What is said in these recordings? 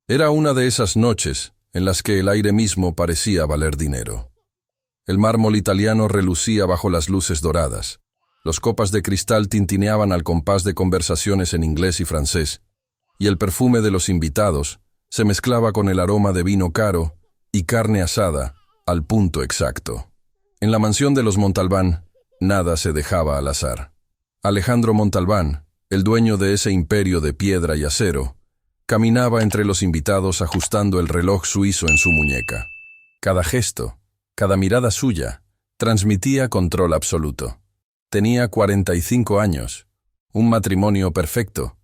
Era una de esas noches en las que el aire mismo parecía valer dinero. El mármol italiano relucía bajo las luces doradas. Los copas de cristal tintineaban al compás de conversaciones en inglés y francés, y el perfume de los invitados se mezclaba con el aroma de vino caro y carne asada al punto exacto. En la mansión de los Montalbán, nada se dejaba al azar. Alejandro Montalbán, el dueño de ese imperio de piedra y acero, caminaba entre los invitados ajustando el reloj suizo en su muñeca. Cada gesto, cada mirada suya, transmitía control absoluto. Tenía 45 años, un matrimonio perfecto,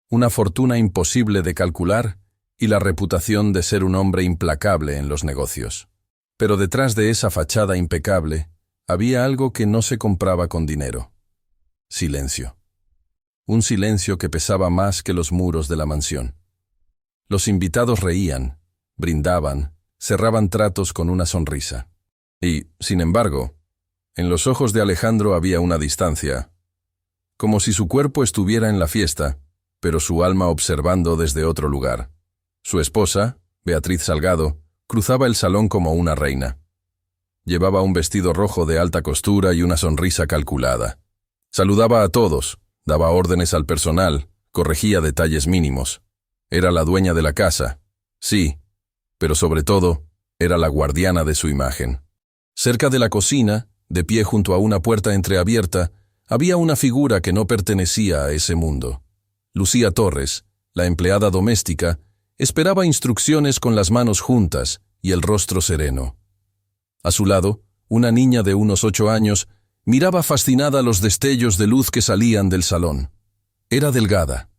una fortuna imposible de calcular y la reputación de ser un hombre implacable en los negocios. Pero detrás de esa fachada impecable había algo que no se compraba con dinero. Silencio. Un silencio que pesaba más que los muros de la mansión. Los invitados reían, brindaban, cerraban tratos con una sonrisa. Y, sin embargo, en los ojos de Alejandro había una distancia, como si su cuerpo estuviera en la fiesta, pero su alma observando desde otro lugar. Su esposa, Beatriz Salgado, cruzaba el salón como una reina. Llevaba un vestido rojo de alta costura y una sonrisa calculada. Saludaba a todos, daba órdenes al personal, corregía detalles mínimos. Era la dueña de la casa, sí, pero sobre todo, era la guardiana de su imagen. Cerca de la cocina, de pie junto a una puerta entreabierta, había una figura que no pertenecía a ese mundo. Lucía Torres, la empleada doméstica, esperaba instrucciones con las manos juntas y el rostro sereno. A su lado, una niña de unos 8 años miraba fascinada los destellos de luz que salían del salón. Era delgada,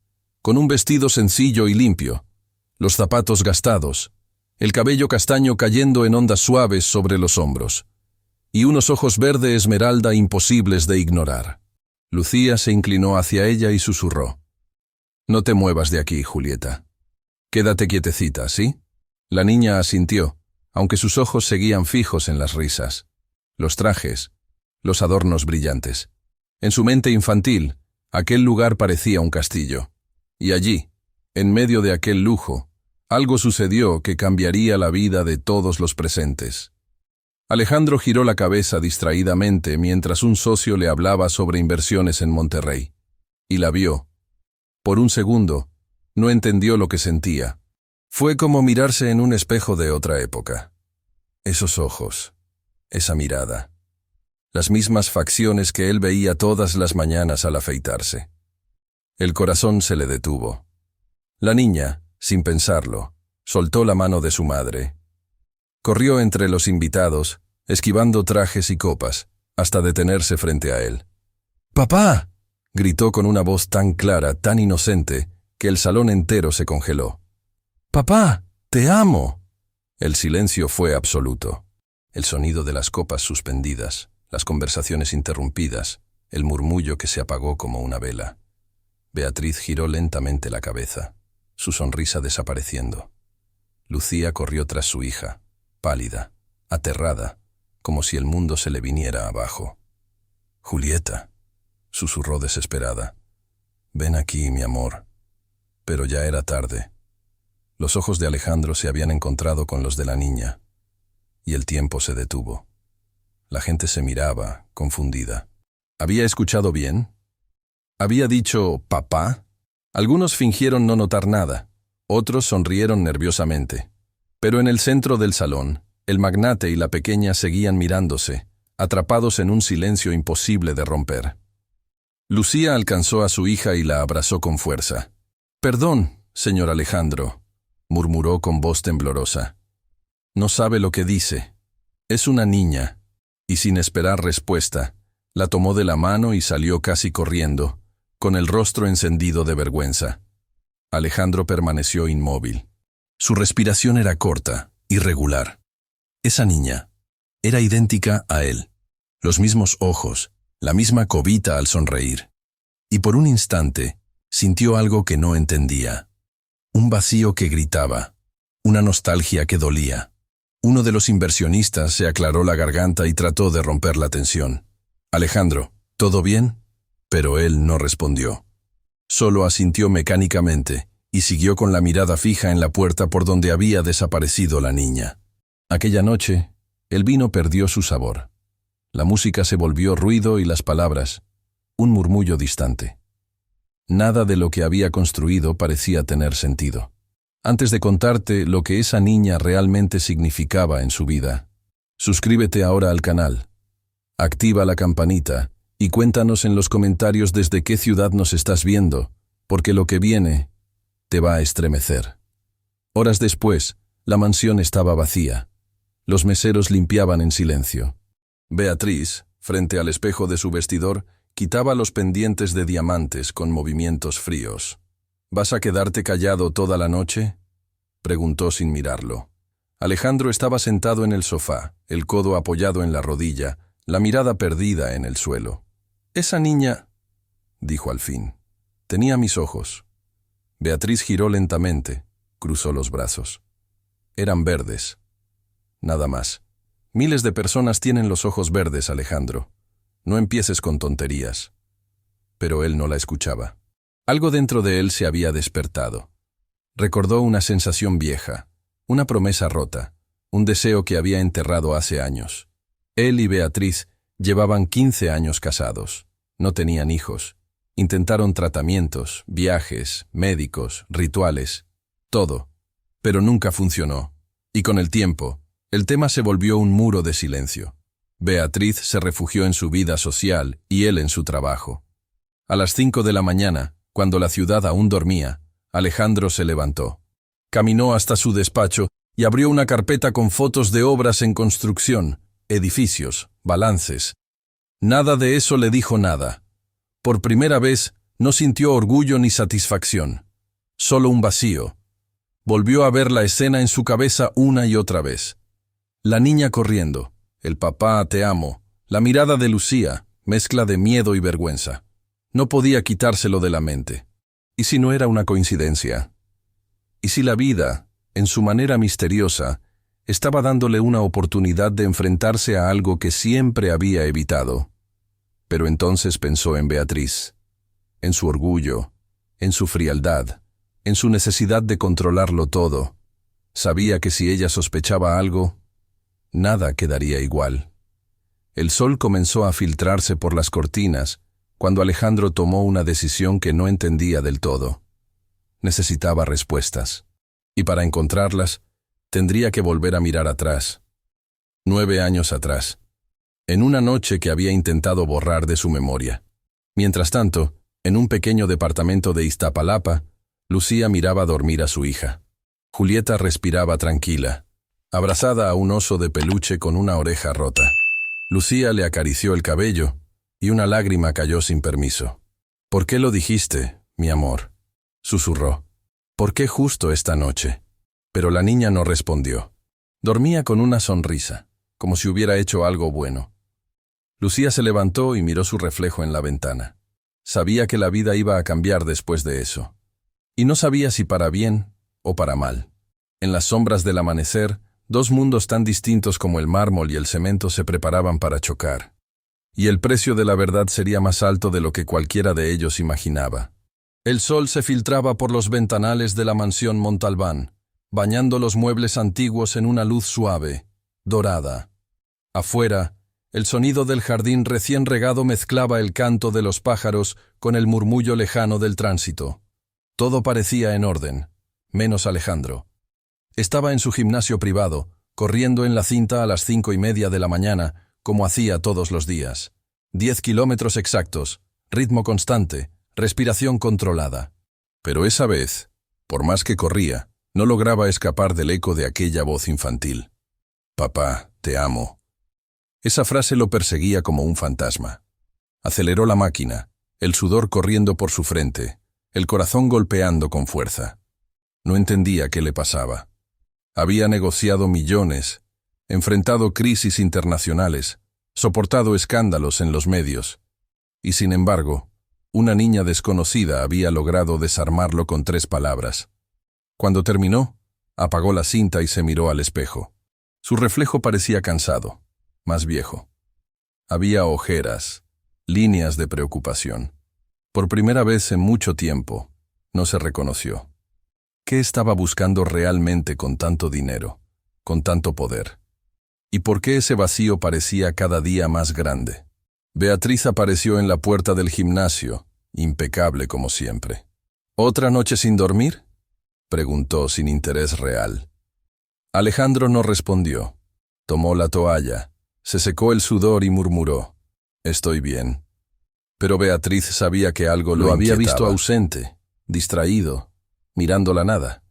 con un vestido sencillo y limpio, los zapatos gastados, el cabello castaño cayendo en ondas suaves sobre los hombros, y unos ojos verde esmeralda imposibles de ignorar. Lucía se inclinó hacia ella y susurró: «No te muevas de aquí, Julieta. Quédate quietecita, ¿sí?» La niña asintió, aunque sus ojos seguían fijos en las risas, los trajes, los adornos brillantes. En su mente infantil, aquel lugar parecía un castillo. Y allí, en medio de aquel lujo, algo sucedió que cambiaría la vida de todos los presentes. Alejandro giró la cabeza distraídamente mientras un socio le hablaba sobre inversiones en Monterrey. Y la vio. Por un segundo, no entendió lo que sentía. Fue como mirarse en un espejo de otra época. Esos ojos, esa mirada, las mismas facciones que él veía todas las mañanas al afeitarse. El corazón se le detuvo. La niña, sin pensarlo, soltó la mano de su madre. Corrió entre los invitados, esquivando trajes y copas, hasta detenerse frente a él. «¡Papá!», gritó con una voz tan clara, tan inocente, que el salón entero se congeló. «¡Papá, te amo!». El silencio fue absoluto. El sonido de las copas suspendidas, las conversaciones interrumpidas, el murmullo que se apagó como una vela. Beatriz giró lentamente la cabeza, su sonrisa desapareciendo. Lucía corrió tras su hija, pálida, aterrada, como si el mundo se le viniera abajo. «Julieta», susurró desesperada, «ven aquí, mi amor». Pero ya era tarde. Los ojos de Alejandro se habían encontrado con los de la niña, y el tiempo se detuvo. La gente se miraba, confundida. ¿Había escuchado bien? ¿Había dicho «papá»? Algunos fingieron no notar nada, otros sonrieron nerviosamente. Pero en el centro del salón, el magnate y la pequeña seguían mirándose, atrapados en un silencio imposible de romper. Lucía alcanzó a su hija y la abrazó con fuerza. «Perdón, señor Alejandro», murmuró con voz temblorosa. «No sabe lo que dice. Es una niña». Y sin esperar respuesta, la tomó de la mano y salió casi corriendo, con el rostro encendido de vergüenza. Alejandro permaneció inmóvil. Su respiración era corta, irregular. Esa niña era idéntica a él. Los mismos ojos, la misma cobita al sonreír. Y por un instante, sintió algo que no entendía. Un vacío que gritaba, una nostalgia que dolía. Uno de los inversionistas se aclaró la garganta y trató de romper la tensión. «Alejandro, ¿todo bien?». Pero él no respondió. Solo asintió mecánicamente y siguió con la mirada fija en la puerta por donde había desaparecido la niña. Aquella noche, el vino perdió su sabor. La música se volvió ruido y las palabras, un murmullo distante. Nada de lo que había construido parecía tener sentido. Antes de contarte lo que esa niña realmente significaba en su vida, suscríbete ahora al canal, activa la campanita y cuéntanos en los comentarios desde qué ciudad nos estás viendo, porque lo que viene te va a estremecer. Horas después, la mansión estaba vacía. Los meseros limpiaban en silencio. Beatriz, frente al espejo de su vestidor, quitaba los pendientes de diamantes con movimientos fríos. ¿Vas a quedarte callado toda la noche?, preguntó sin mirarlo. Alejandro estaba sentado en el sofá, el codo apoyado en la rodilla, la mirada perdida en el suelo. «Esa niña», dijo al fin, «tenía mis ojos». Beatriz giró lentamente, cruzó los brazos. Eran verdes. Nada más. Miles de personas tienen los ojos verdes, Alejandro. No empieces con tonterías. Pero él no la escuchaba. Algo dentro de él se había despertado. Recordó una sensación vieja, una promesa rota, un deseo que había enterrado hace años. Él y Beatriz llevaban 15 años casados. No tenían hijos. Intentaron tratamientos, viajes, médicos, rituales, todo. Pero nunca funcionó. Y con el tiempo, el tema se volvió un muro de silencio. Beatriz se refugió en su vida social y él en su trabajo. A las 5 de la mañana, cuando la ciudad aún dormía, Alejandro se levantó. Caminó hasta su despacho y abrió una carpeta con fotos de obras en construcción, edificios, balances. Nada de eso le dijo nada. Por primera vez, no sintió orgullo ni satisfacción. Solo un vacío. Volvió a ver la escena en su cabeza una y otra vez. La niña corriendo, el papá te amo, la mirada de Lucía, mezcla de miedo y vergüenza. No podía quitárselo de la mente. ¿Y si no era una coincidencia? ¿Y si la vida, en su manera misteriosa, estaba dándole una oportunidad de enfrentarse a algo que siempre había evitado? Pero entonces pensó en Beatriz, en su orgullo, en su frialdad, en su necesidad de controlarlo todo. Sabía que si ella sospechaba algo, nada quedaría igual. El sol comenzó a filtrarse por las cortinas cuando Alejandro tomó una decisión que no entendía del todo. Necesitaba respuestas, y para encontrarlas, tendría que volver a mirar atrás. 9 años atrás, en una noche que había intentado borrar de su memoria. Mientras tanto, en un pequeño departamento de Iztapalapa, Lucía miraba dormir a su hija. Julieta respiraba tranquila, abrazada a un oso de peluche con una oreja rota. Lucía le acarició el cabello y una lágrima cayó sin permiso. «¿Por qué lo dijiste, mi amor?», susurró. «¿Por qué justo esta noche?». Pero la niña no respondió. Dormía con una sonrisa, como si hubiera hecho algo bueno. Lucía se levantó y miró su reflejo en la ventana. Sabía que la vida iba a cambiar después de eso. Y no sabía si para bien o para mal. En las sombras del amanecer, dos mundos tan distintos como el mármol y el cemento se preparaban para chocar. Y el precio de la verdad sería más alto de lo que cualquiera de ellos imaginaba. El sol se filtraba por los ventanales de la mansión Montalbán, bañando los muebles antiguos en una luz suave, dorada. Afuera, el sonido del jardín recién regado mezclaba el canto de los pájaros con el murmullo lejano del tránsito. Todo parecía en orden, menos Alejandro. Estaba en su gimnasio privado, corriendo en la cinta a las 5:30 de la mañana, como hacía todos los días. 10 kilómetros exactos, ritmo constante, respiración controlada. Pero esa vez, por más que corría, no lograba escapar del eco de aquella voz infantil. «Papá, te amo». Esa frase lo perseguía como un fantasma. Aceleró la máquina, el sudor corriendo por su frente, el corazón golpeando con fuerza. No entendía qué le pasaba. Había negociado millones, enfrentado crisis internacionales, soportado escándalos en los medios, y sin embargo, una niña desconocida había logrado desarmarlo con 3 palabras. Cuando terminó, apagó la cinta y se miró al espejo. Su reflejo parecía cansado, más viejo. Había ojeras, líneas de preocupación. Por primera vez en mucho tiempo, no se reconoció. ¿Qué estaba buscando realmente con tanto dinero, con tanto poder? ¿Y por qué ese vacío parecía cada día más grande? Beatriz apareció en la puerta del gimnasio, impecable como siempre. ¿Otra noche sin dormir?, preguntó sin interés real. Alejandro no respondió. Tomó la toalla, se secó el sudor y murmuró: «Estoy bien». Pero Beatriz sabía que algo lo había visto ausente, distraído, mirando la nada.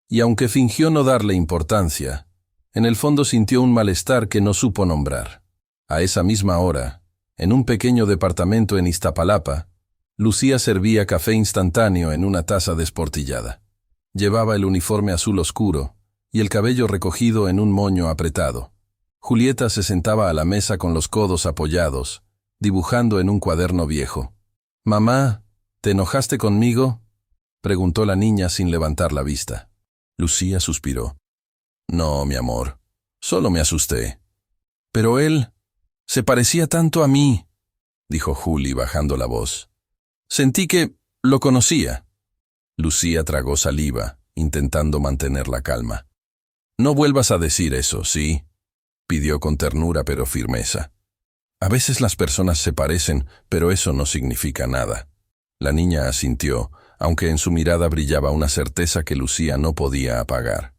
Y aunque fingió no darle importancia, en el fondo sintió un malestar que no supo nombrar. A esa misma hora, en un pequeño departamento en Iztapalapa, Lucía servía café instantáneo en una taza desportillada. Llevaba el uniforme azul oscuro y el cabello recogido en un moño apretado. Julieta se sentaba a la mesa con los codos apoyados, dibujando en un cuaderno viejo. «Mamá, ¿te enojaste conmigo?», preguntó la niña sin levantar la vista. Lucía suspiró. «No, mi amor, solo me asusté». «Pero él se parecía tanto a mí», dijo Juli bajando la voz. «Sentí que lo conocía». Lucía tragó saliva, intentando mantener la calma. «No vuelvas a decir eso, ¿sí?», pidió con ternura pero firmeza. «A veces las personas se parecen, pero eso no significa nada». La niña asintió, aunque en su mirada brillaba una certeza que Lucía no podía apagar.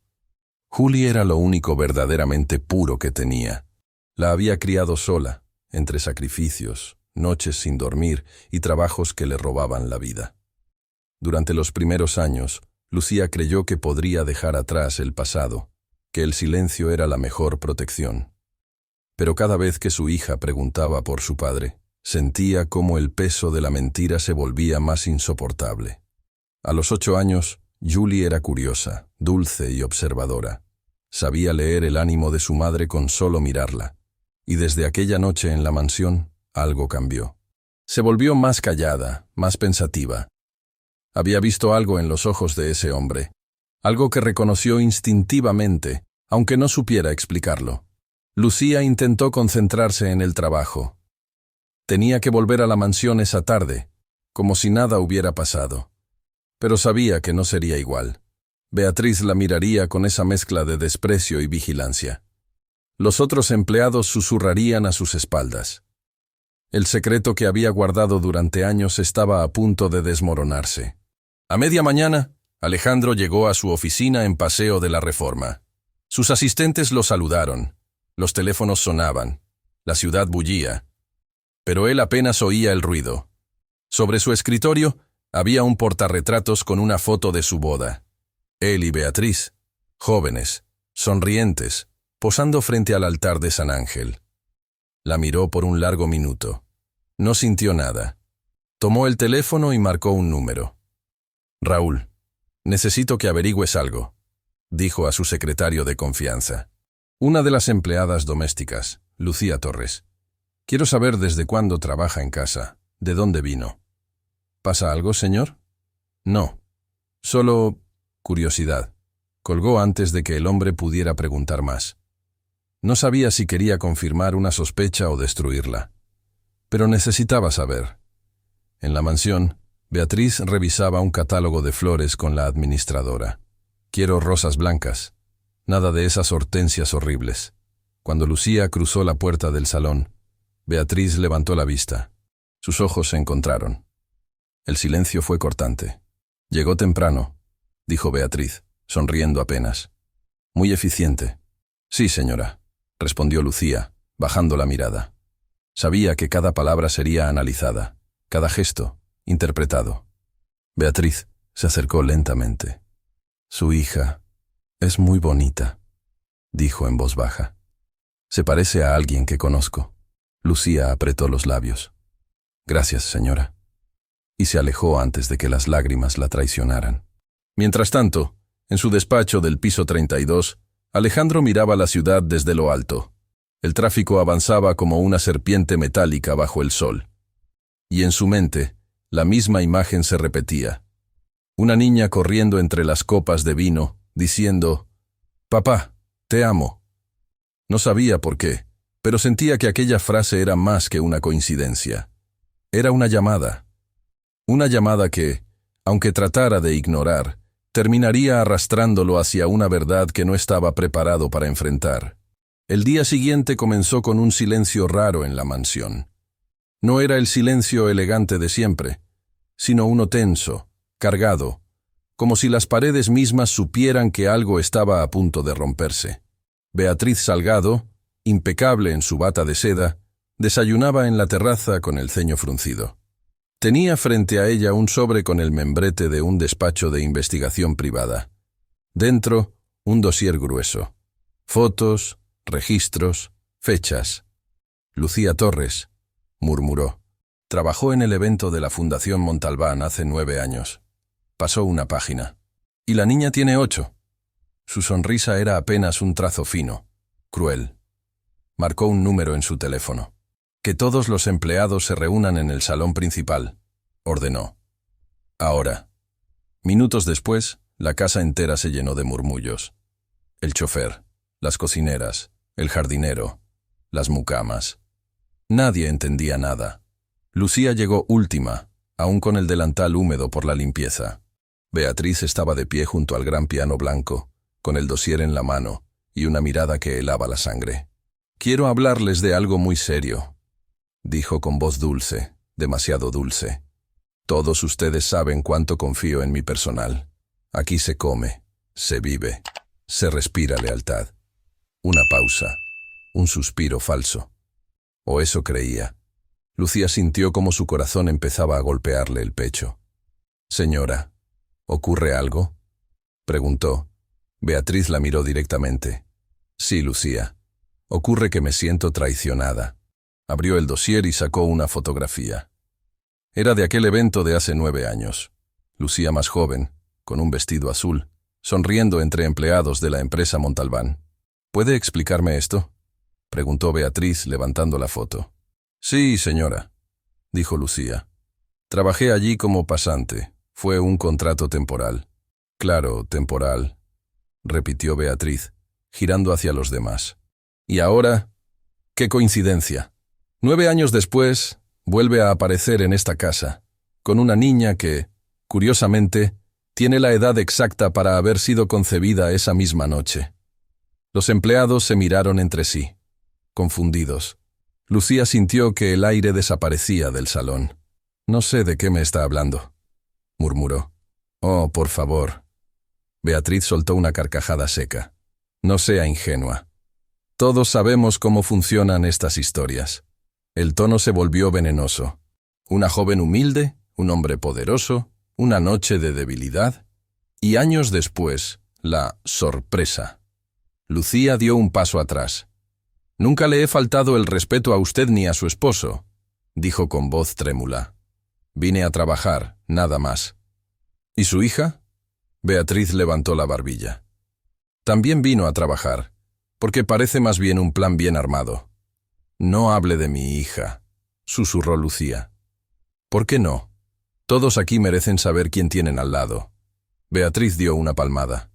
Juli era lo único verdaderamente puro que tenía. La había criado sola, entre sacrificios, noches sin dormir y trabajos que le robaban la vida. Durante los primeros años, Lucía creyó que podría dejar atrás el pasado, que el silencio era la mejor protección. Pero cada vez que su hija preguntaba por su padre, sentía cómo el peso de la mentira se volvía más insoportable. A los 8 años, Julie era curiosa, dulce y observadora. Sabía leer el ánimo de su madre con solo mirarla. Y desde aquella noche en la mansión, algo cambió. Se volvió más callada, más pensativa. Había visto algo en los ojos de ese hombre, algo que reconoció instintivamente, aunque no supiera explicarlo. Lucía intentó concentrarse en el trabajo. Tenía que volver a la mansión esa tarde, como si nada hubiera pasado. Pero sabía que no sería igual. Beatriz la miraría con esa mezcla de desprecio y vigilancia. Los otros empleados susurrarían a sus espaldas. El secreto que había guardado durante años estaba a punto de desmoronarse. A media mañana, Alejandro llegó a su oficina en Paseo de la Reforma. Sus asistentes lo saludaron. Los teléfonos sonaban. La ciudad bullía. Pero él apenas oía el ruido. Sobre su escritorio había un portarretratos con una foto de su boda. Él y Beatriz, jóvenes, sonrientes, posando frente al altar de San Ángel. La miró por un largo minuto. No sintió nada. Tomó el teléfono y marcó un número. «Raúl, necesito que averigües algo», dijo a su secretario de confianza. Una de las empleadas domésticas, Lucía Torres. «Quiero saber desde cuándo trabaja en casa, de dónde vino». «¿Pasa algo, señor?» «No. Solo curiosidad». Colgó antes de que el hombre pudiera preguntar más. No sabía si quería confirmar una sospecha o destruirla. Pero necesitaba saber. En la mansión, Beatriz revisaba un catálogo de flores con la administradora. «Quiero rosas blancas. Nada de esas hortensias horribles». Cuando Lucía cruzó la puerta del salón, Beatriz levantó la vista. Sus ojos se encontraron. El silencio fue cortante. «Llegó temprano», dijo Beatriz, sonriendo apenas. «Muy eficiente». «Sí, señora», respondió Lucía, bajando la mirada. Sabía que cada palabra sería analizada, cada gesto interpretado. Beatriz se acercó lentamente. «Su hija es muy bonita», dijo en voz baja. «Se parece a alguien que conozco». Lucía apretó los labios. «Gracias, señora». Y se alejó antes de que las lágrimas la traicionaran. Mientras tanto, en su despacho del piso 32, Alejandro miraba la ciudad desde lo alto. El tráfico avanzaba como una serpiente metálica bajo el sol. Y en su mente, la misma imagen se repetía. Una niña corriendo entre las copas de vino, diciendo: «Papá, te amo». No sabía por qué, pero sentía que aquella frase era más que una coincidencia. Era una llamada. Una llamada que, aunque tratara de ignorar, terminaría arrastrándolo hacia una verdad que no estaba preparado para enfrentar. El día siguiente comenzó con un silencio raro en la mansión. No era el silencio elegante de siempre, sino uno tenso, cargado, como si las paredes mismas supieran que algo estaba a punto de romperse. Beatriz Salgado, impecable en su bata de seda, desayunaba en la terraza con el ceño fruncido. Tenía frente a ella un sobre con el membrete de un despacho de investigación privada. Dentro, un dossier grueso. Fotos, registros, fechas. Lucía Torres, murmuró. Trabajó en el evento de la Fundación Montalbán hace 9 años. Pasó una página. Y la niña tiene 8. Su sonrisa era apenas un trazo fino, cruel. Marcó un número en su teléfono. Que todos los empleados se reúnan en el salón principal, ordenó. Ahora. Minutos después, la casa entera se llenó de murmullos. El chofer, las cocineras, el jardinero, las mucamas. Nadie entendía nada. Lucía llegó última, aún con el delantal húmedo por la limpieza. Beatriz estaba de pie junto al gran piano blanco, con el dossier en la mano y una mirada que helaba la sangre. «Quiero hablarles de algo muy serio», dijo con voz dulce, demasiado dulce. «Todos ustedes saben cuánto confío en mi personal. Aquí se come, se vive, se respira lealtad». Una pausa, un suspiro falso. O eso creía. Lucía sintió como su corazón empezaba a golpearle el pecho. «Señora, ¿ocurre algo?», preguntó. Beatriz la miró directamente. «Sí, Lucía. Ocurre que me siento traicionada». Abrió el dossier y sacó una fotografía. Era de aquel evento de hace 9 años. Lucía más joven, con un vestido azul, sonriendo entre empleados de la empresa Montalbán. «¿Puede explicarme esto?», preguntó Beatriz levantando la foto. «Sí, señora», dijo Lucía. «Trabajé allí como pasante. Fue un contrato temporal». «Claro, temporal», repitió Beatriz, girando hacia los demás. «Y ahora, qué coincidencia. 9 años después, vuelve a aparecer en esta casa, con una niña que, curiosamente, tiene la edad exacta para haber sido concebida esa misma noche». Los empleados se miraron entre sí, confundidos. Lucía sintió que el aire desaparecía del salón. «No sé de qué me está hablando», murmuró. «Oh, por favor». Beatriz soltó una carcajada seca. «No sea ingenua. Todos sabemos cómo funcionan estas historias». El tono se volvió venenoso. Una joven humilde, un hombre poderoso, una noche de debilidad. Y años después, la sorpresa. Lucía dio un paso atrás. «Nunca le he faltado el respeto a usted ni a su esposo», dijo con voz trémula. «Vine a trabajar, nada más». «¿Y su hija?», Beatriz levantó la barbilla. «También vino a trabajar, porque parece más bien un plan bien armado». «No hable de mi hija», susurró Lucía. «¿Por qué no? Todos aquí merecen saber quién tienen al lado». Beatriz dio una palmada.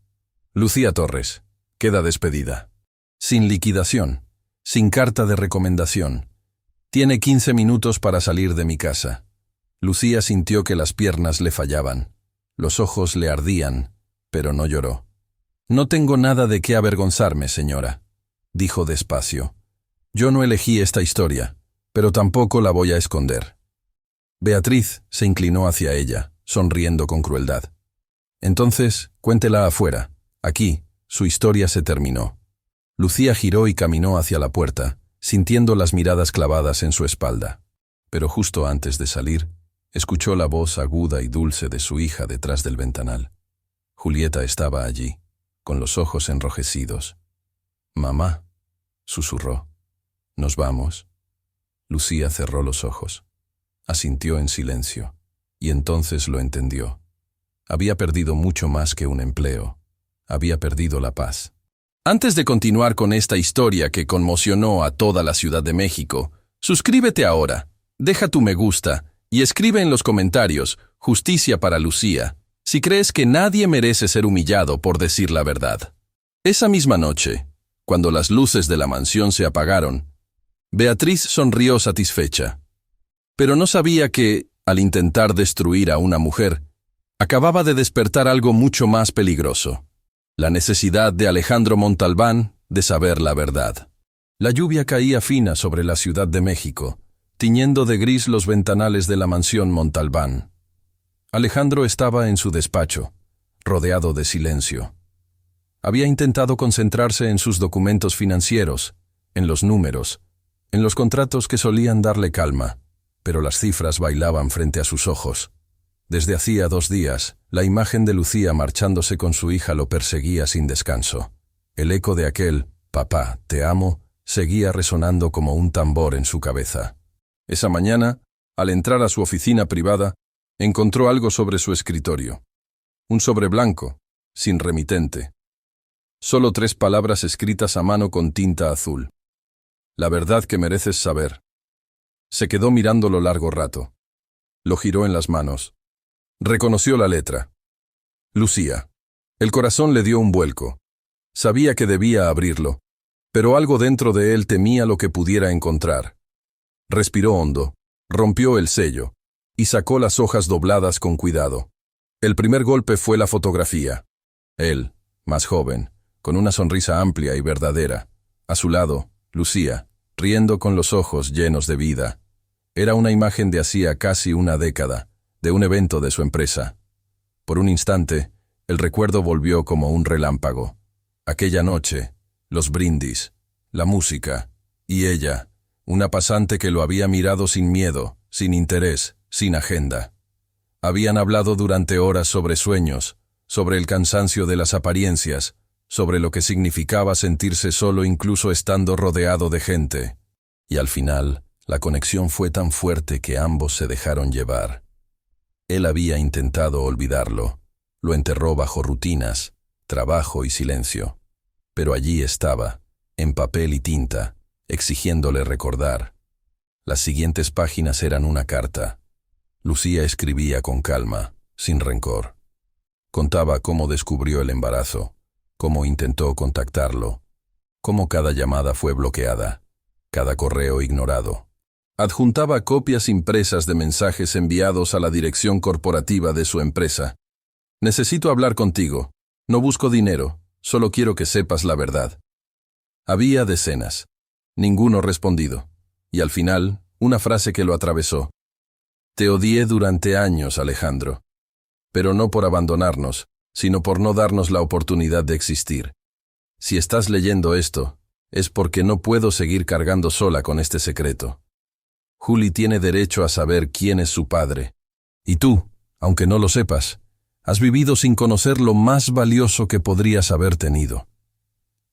«Lucía Torres, queda despedida. Sin liquidación, sin carta de recomendación. Tiene 15 minutos para salir de mi casa». Lucía sintió que las piernas le fallaban. Los ojos le ardían, pero no lloró. «No tengo nada de qué avergonzarme, señora», dijo despacio. «Yo no elegí esta historia, pero tampoco la voy a esconder». Beatriz se inclinó hacia ella, sonriendo con crueldad. «Entonces, cuéntela afuera. Aquí, su historia se terminó». Lucía giró y caminó hacia la puerta, sintiendo las miradas clavadas en su espalda. Pero justo antes de salir, escuchó la voz aguda y dulce de su hija detrás del ventanal. Julieta estaba allí, con los ojos enrojecidos. «Mamá», susurró. «¿Nos vamos?». Lucía cerró los ojos. Asintió en silencio, y entonces lo entendió. Había perdido mucho más que un empleo. Había perdido la paz. Antes de continuar con esta historia que conmocionó a toda la Ciudad de México, suscríbete ahora, deja tu me gusta y escribe en los comentarios «Justicia para Lucía» si crees que nadie merece ser humillado por decir la verdad. Esa misma noche, cuando las luces de la mansión se apagaron, Beatriz sonrió satisfecha. Pero no sabía que, al intentar destruir a una mujer, Acababa de despertar algo mucho más peligroso: la necesidad de Alejandro Montalbán de saber la verdad. La lluvia caía fina sobre la Ciudad de México, tiñendo de gris los ventanales de la mansión Montalbán. Alejandro estaba en su despacho, rodeado de silencio. Había intentado concentrarse en sus documentos financieros, en los números, en los contratos que solían darle calma, pero las cifras bailaban frente a sus ojos. Desde hacía 2 días, la imagen de Lucía marchándose con su hija lo perseguía sin descanso. El eco de aquel «Papá, te amo» seguía resonando como un tambor en su cabeza. Esa mañana, al entrar a su oficina privada, encontró algo sobre su escritorio. Un sobre blanco, sin remitente. Solo 3 palabras escritas a mano con tinta azul. La verdad que mereces saber. Se quedó mirándolo largo rato. Lo giró en las manos. Reconoció la letra. Lucía. El corazón le dio un vuelco. Sabía que debía abrirlo, pero algo dentro de él temía lo que pudiera encontrar. Respiró hondo, rompió el sello, y sacó las hojas dobladas con cuidado. El primer golpe fue la fotografía. Él, más joven, con una sonrisa amplia y verdadera. A su lado, Lucía, riendo con los ojos llenos de vida. Era una imagen de hacía casi una década, de un evento de su empresa. Por un instante, el recuerdo volvió como un relámpago. Aquella noche, los brindis, la música, y ella, una pasante que lo había mirado sin miedo, sin interés, sin agenda. Habían hablado durante horas sobre sueños, sobre el cansancio de las apariencias, sobre lo que significaba sentirse solo incluso estando rodeado de gente. Y al final, la conexión fue tan fuerte que ambos se dejaron llevar. Él había intentado olvidarlo, lo enterró bajo rutinas, trabajo y silencio. Pero allí estaba, en papel y tinta, exigiéndole recordar. Las siguientes páginas eran una carta. Lucía escribía con calma, sin rencor. Contaba cómo descubrió el embarazo, cómo intentó contactarlo, cómo cada llamada fue bloqueada, cada correo ignorado. Adjuntaba copias impresas de mensajes enviados a la dirección corporativa de su empresa. Necesito hablar contigo. No busco dinero, solo quiero que sepas la verdad. Había decenas. Ninguno respondido. Y al final, una frase que lo atravesó. Te odié durante años, Alejandro. Pero no por abandonarnos, sino por no darnos la oportunidad de existir. Si estás leyendo esto, es porque no puedo seguir cargando sola con este secreto. Juli tiene derecho a saber quién es su padre. Y tú, aunque no lo sepas, has vivido sin conocer lo más valioso que podrías haber tenido.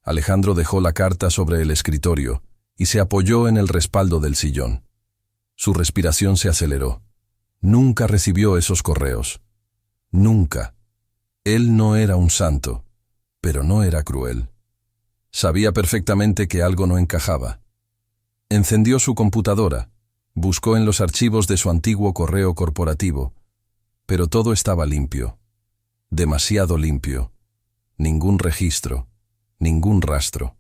Alejandro dejó la carta sobre el escritorio y se apoyó en el respaldo del sillón. Su respiración se aceleró. Nunca recibió esos correos. Nunca. Él no era un santo, pero no era cruel. Sabía perfectamente que algo no encajaba. Encendió su computadora. Buscó en los archivos de su antiguo correo corporativo, pero todo estaba limpio, demasiado limpio. Ningún registro, ningún rastro,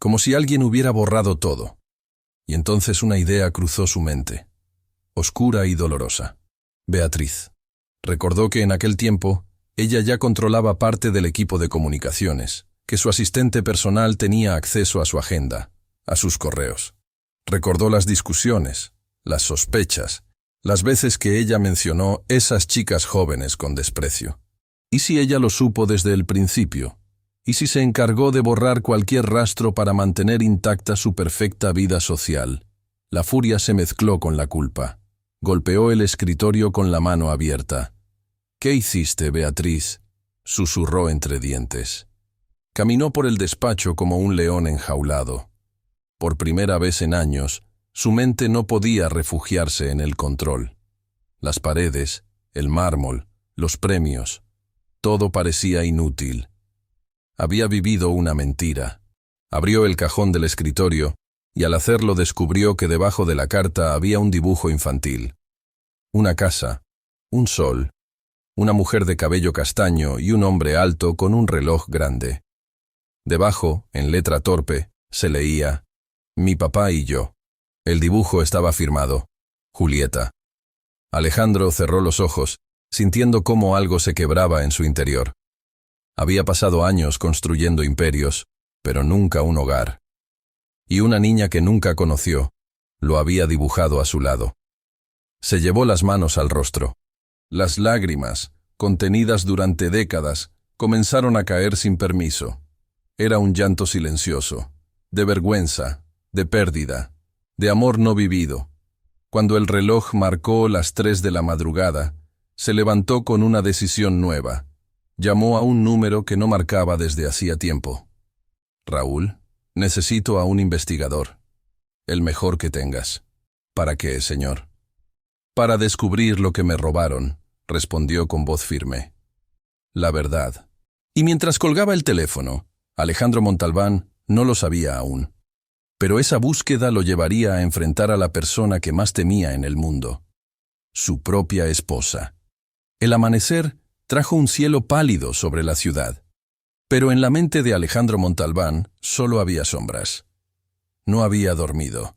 como si alguien hubiera borrado todo. Y entonces una idea cruzó su mente, oscura y dolorosa. Beatriz. Recordó que en aquel tiempo ella ya controlaba parte del equipo de comunicaciones, que su asistente personal tenía acceso a su agenda, a sus correos. Recordó las discusiones, las sospechas, las veces que ella mencionó esas chicas jóvenes con desprecio. ¿Y si ella lo supo desde el principio? ¿Y si se encargó de borrar cualquier rastro para mantener intacta su perfecta vida social? La furia se mezcló con la culpa. Golpeó el escritorio con la mano abierta. «¿Qué hiciste, Beatriz?», susurró entre dientes. Caminó por el despacho como un león enjaulado. Por primera vez en años, su mente no podía refugiarse en el control. Las paredes, el mármol, los premios, todo parecía inútil. Había vivido una mentira. Abrió el cajón del escritorio y al hacerlo descubrió que debajo de la carta había un dibujo infantil. Una casa, un sol, una mujer de cabello castaño y un hombre alto con un reloj grande. Debajo, en letra torpe, se leía «Mi papá y yo». El dibujo estaba firmado «Julieta». Alejandro cerró los ojos sintiendo cómo algo se quebraba en su interior. Había pasado años construyendo imperios, pero nunca un hogar. Y una niña que nunca conoció, lo había dibujado a su lado. Se llevó las manos al rostro. Las lágrimas, contenidas durante décadas, comenzaron a caer sin permiso. Era un llanto silencioso, de vergüenza, de pérdida, de amor no vivido. Cuando el reloj marcó las 3 de la madrugada, se levantó con una decisión nueva. Llamó a un número que no marcaba desde hacía tiempo. Raúl, necesito a un investigador. El mejor que tengas. ¿Para qué, señor? Para descubrir lo que me robaron, respondió con voz firme. La verdad. Y mientras colgaba el teléfono, Alejandro Montalbán no lo sabía aún. Pero esa búsqueda lo llevaría a enfrentar a la persona que más temía en el mundo. Su propia esposa. El amanecer trajo un cielo pálido sobre la ciudad. Pero en la mente de Alejandro Montalbán solo había sombras. No había dormido.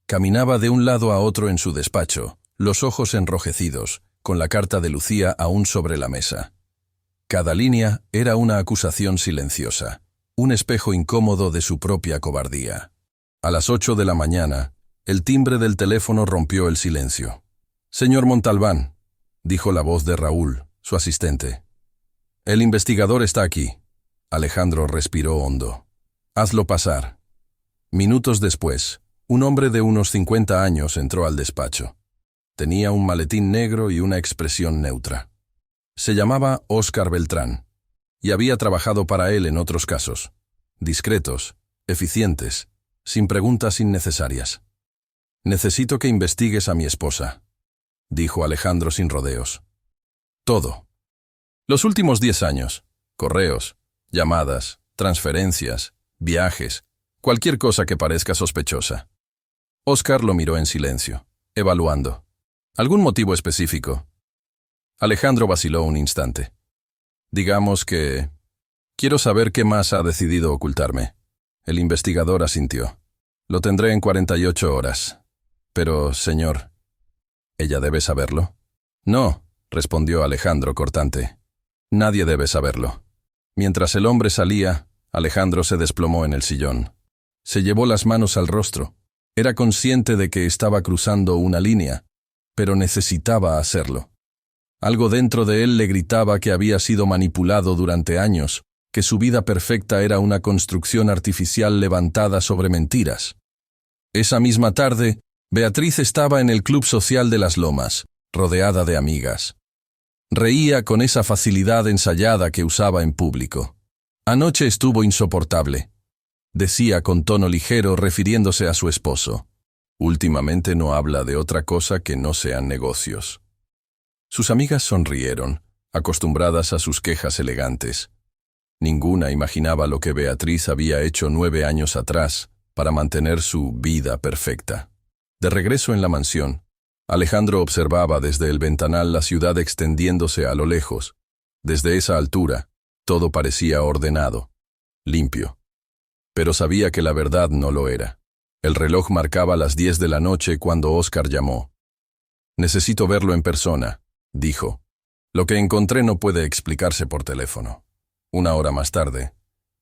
Caminaba de un lado a otro en su despacho, los ojos enrojecidos, con la carta de Lucía aún sobre la mesa. Cada línea era una acusación silenciosa, un espejo incómodo de su propia cobardía. A las 8 de la mañana, el timbre del teléfono rompió el silencio. «Señor Montalbán», dijo la voz de Raúl, su asistente. «El investigador está aquí». Alejandro respiró hondo. «Hazlo pasar». Minutos después, un hombre de unos 50 años entró al despacho. Tenía un maletín negro y una expresión neutra. Se llamaba Óscar Beltrán, y había trabajado para él en otros casos. Discretos, eficientes, sin preguntas innecesarias. «Necesito que investigues a mi esposa», dijo Alejandro sin rodeos. «Todo. Los últimos 10 años. Correos, llamadas, transferencias, viajes, cualquier cosa que parezca sospechosa». Óscar lo miró en silencio, evaluando. «¿Algún motivo específico?» Alejandro vaciló un instante. «Digamos que... quiero saber qué más ha decidido ocultarme». El investigador asintió. «Lo tendré en 48 horas. Pero, señor, ¿ella debe saberlo?» «No», respondió Alejandro cortante. «Nadie debe saberlo». Mientras el hombre salía, Alejandro se desplomó en el sillón. Se llevó las manos al rostro. Era consciente de que estaba cruzando una línea, pero necesitaba hacerlo. Algo dentro de él le gritaba que había sido manipulado durante años, que su vida perfecta era una construcción artificial levantada sobre mentiras. Esa misma tarde, Beatriz estaba en el Club Social de las Lomas, rodeada de amigas. Reía con esa facilidad ensayada que usaba en público. «Anoche estuvo insoportable», decía con tono ligero refiriéndose a su esposo. «Últimamente no habla de otra cosa que no sean negocios». Sus amigas sonrieron, acostumbradas a sus quejas elegantes. Ninguna imaginaba lo que Beatriz había hecho 9 años atrás para mantener su vida perfecta. De regreso en la mansión, Alejandro observaba desde el ventanal la ciudad extendiéndose a lo lejos. Desde esa altura, todo parecía ordenado, limpio. Pero sabía que la verdad no lo era. El reloj marcaba las 10 de la noche cuando Óscar llamó. «Necesito verlo en persona», dijo. «Lo que encontré no puede explicarse por teléfono». 1 hora más tarde,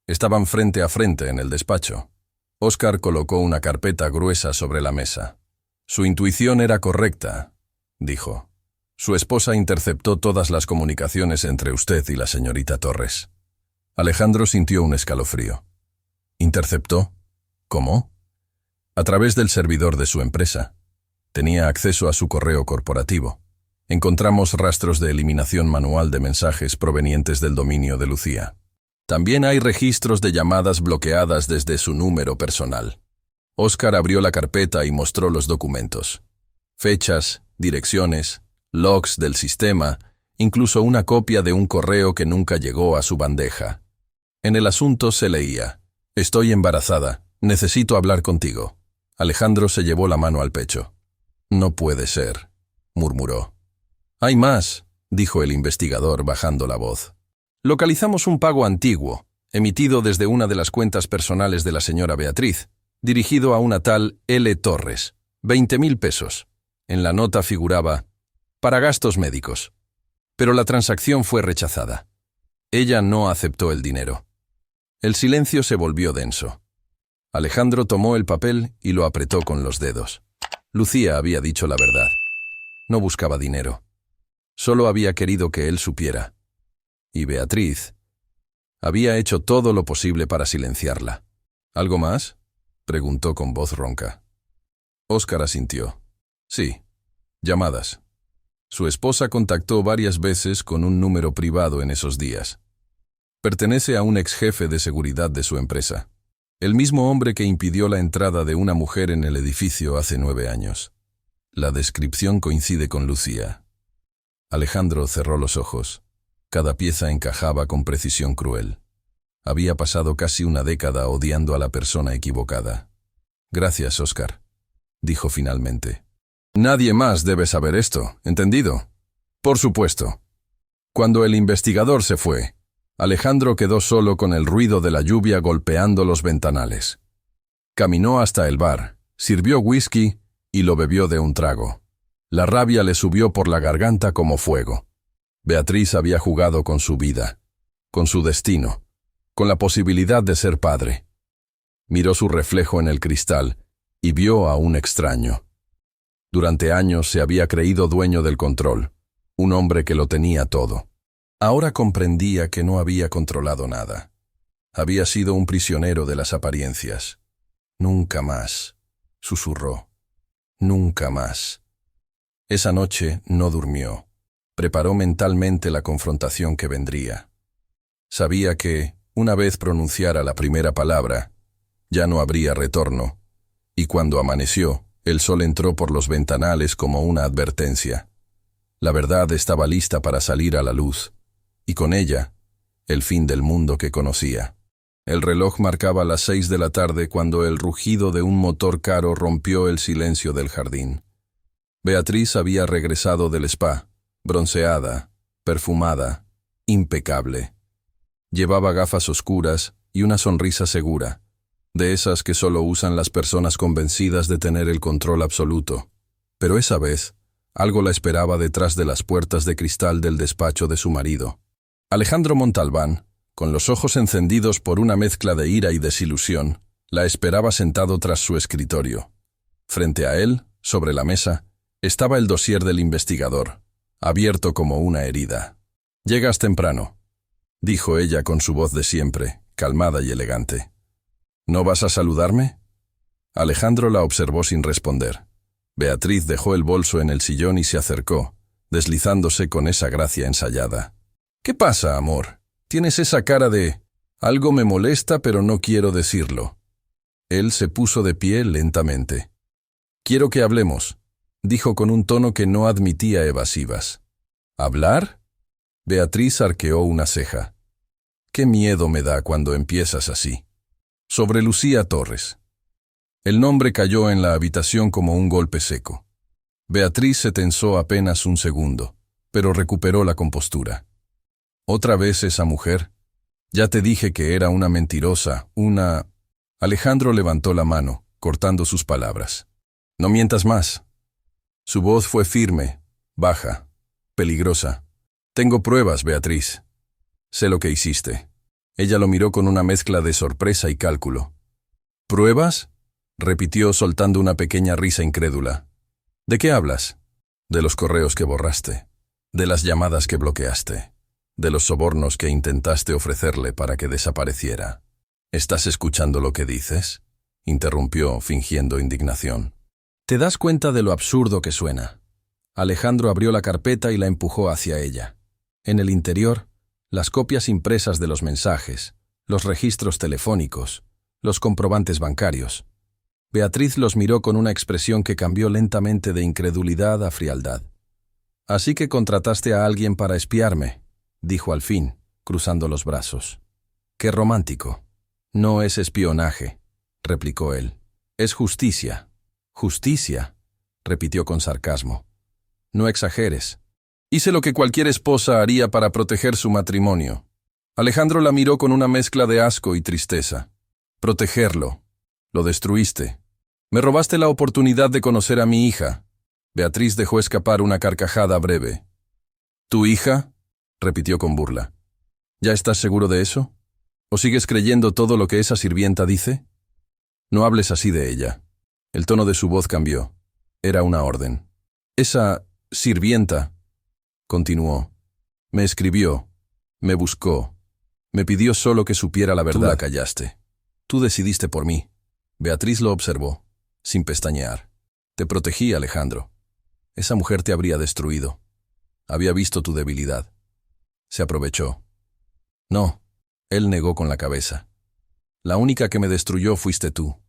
estaban frente a frente en el despacho. Óscar colocó una carpeta gruesa sobre la mesa. «Su intuición era correcta», dijo. «Su esposa interceptó todas las comunicaciones entre usted y la señorita Torres». Alejandro sintió un escalofrío. «¿Interceptó? ¿Cómo?» «A través del servidor de su empresa. Tenía acceso a su correo corporativo. Encontramos rastros de eliminación manual de mensajes provenientes del dominio de Lucía. También hay registros de llamadas bloqueadas desde su número personal». Óscar abrió la carpeta y mostró los documentos. Fechas, direcciones, logs del sistema, incluso una copia de un correo que nunca llegó a su bandeja. En el asunto se leía: «Estoy embarazada, necesito hablar contigo». Alejandro se llevó la mano al pecho. «No puede ser», murmuró. «Hay más», dijo el investigador bajando la voz. «Localizamos un pago antiguo, emitido desde una de las cuentas personales de la señora Beatriz, dirigido a una tal L. Torres, 20.000 pesos. En la nota figuraba: para gastos médicos. Pero la transacción fue rechazada. Ella no aceptó el dinero. El silencio se volvió denso. Alejandro tomó el papel y lo apretó con los dedos. Lucía había dicho la verdad. No buscaba dinero. Solo había querido que él supiera. Y Beatriz había hecho todo lo posible para silenciarla. ¿Algo más?, preguntó con voz ronca. Óscar asintió. Sí, llamadas. Su esposa contactó varias veces con un número privado en esos días. Pertenece a un ex jefe de seguridad de su empresa. El mismo hombre que impidió la entrada de una mujer en el edificio hace 9 años. La descripción coincide con Lucía. Alejandro cerró los ojos. Cada pieza encajaba con precisión cruel. Había pasado casi una década odiando a la persona equivocada. Gracias, Óscar, dijo finalmente. Nadie más debe saber esto, ¿entendido? Por supuesto. Cuando el investigador se fue, Alejandro quedó solo con el ruido de la lluvia golpeando los ventanales. Caminó hasta el bar, sirvió whisky y lo bebió de un trago. La rabia le subió por la garganta como fuego. Beatriz había jugado con su vida, con su destino, con la posibilidad de ser padre. Miró su reflejo en el cristal y vio a un extraño. Durante años se había creído dueño del control, un hombre que lo tenía todo. Ahora comprendía que no había controlado nada. Había sido un prisionero de las apariencias. Nunca más, susurró. Nunca más. Esa noche no durmió. Preparó mentalmente la confrontación que vendría. Sabía que, una vez pronunciara la primera palabra, ya no habría retorno, y cuando amaneció, el sol entró por los ventanales como una advertencia. La verdad estaba lista para salir a la luz, y con ella, el fin del mundo que conocía. El reloj marcaba las 6 de la tarde cuando el rugido de un motor caro rompió el silencio del jardín. Beatriz había regresado del spa, bronceada, perfumada, impecable. Llevaba gafas oscuras y una sonrisa segura, de esas que solo usan las personas convencidas de tener el control absoluto. Pero esa vez, algo la esperaba detrás de las puertas de cristal del despacho de su marido. Alejandro Montalbán, con los ojos encendidos por una mezcla de ira y desilusión, la esperaba sentado tras su escritorio. Frente a él, sobre la mesa, estaba el dossier del investigador, abierto como una herida. «Llegas temprano», dijo ella con su voz de siempre, calmada y elegante. «¿No vas a saludarme?» Alejandro la observó sin responder. Beatriz dejó el bolso en el sillón y se acercó, deslizándose con esa gracia ensayada. «¿Qué pasa, amor? Tienes esa cara de... algo me molesta pero no quiero decirlo». Él se puso de pie lentamente. «Quiero que hablemos», dijo con un tono que no admitía evasivas. «¿Hablar?» Beatriz arqueó una ceja. «Qué miedo me da cuando empiezas así». Sobre Lucía Torres. El nombre cayó en la habitación como un golpe seco. Beatriz se tensó apenas un segundo, pero recuperó la compostura. «¿Otra vez esa mujer? Ya te dije que era una mentirosa, una...» Alejandro levantó la mano, cortando sus palabras. «No mientas más». Su voz fue firme, baja, peligrosa. «Tengo pruebas, Beatriz. Sé lo que hiciste». Ella lo miró con una mezcla de sorpresa y cálculo. «¿Pruebas?», repitió soltando una pequeña risa incrédula. «¿De qué hablas?» «De los correos que borraste, de las llamadas que bloqueaste, de los sobornos que intentaste ofrecerle para que desapareciera». «¿Estás escuchando lo que dices?», interrumpió, fingiendo indignación. «¿Te das cuenta de lo absurdo que suena?». Alejandro abrió la carpeta y la empujó hacia ella. En el interior, las copias impresas de los mensajes, los registros telefónicos, los comprobantes bancarios. Beatriz los miró con una expresión que cambió lentamente de incredulidad a frialdad. «Así que contrataste a alguien para espiarme», dijo al fin, cruzando los brazos. «Qué romántico». «No es espionaje», replicó él. «Es justicia». «Justicia», repitió con sarcasmo. «No exageres. Hice lo que cualquier esposa haría para proteger su matrimonio». Alejandro la miró con una mezcla de asco y tristeza. «Protegerlo. Lo destruiste. Me robaste la oportunidad de conocer a mi hija». Beatriz dejó escapar una carcajada breve. ¿Tu hija? Repitió con burla. ¿Ya estás seguro de eso? ¿O sigues creyendo todo lo que esa sirvienta dice? No hables así de ella. El tono de su voz cambió. Era una orden. Esa sirvienta, continuó, me escribió, me buscó, me pidió solo que supiera la verdad. Tú la callaste. Tú decidiste por mí. Beatriz lo observó, sin pestañear. Te protegí, Alejandro. Esa mujer te habría destruido. Había visto tu debilidad. Se aprovechó. No, él negó con la cabeza. La única que me destruyó fuiste tú.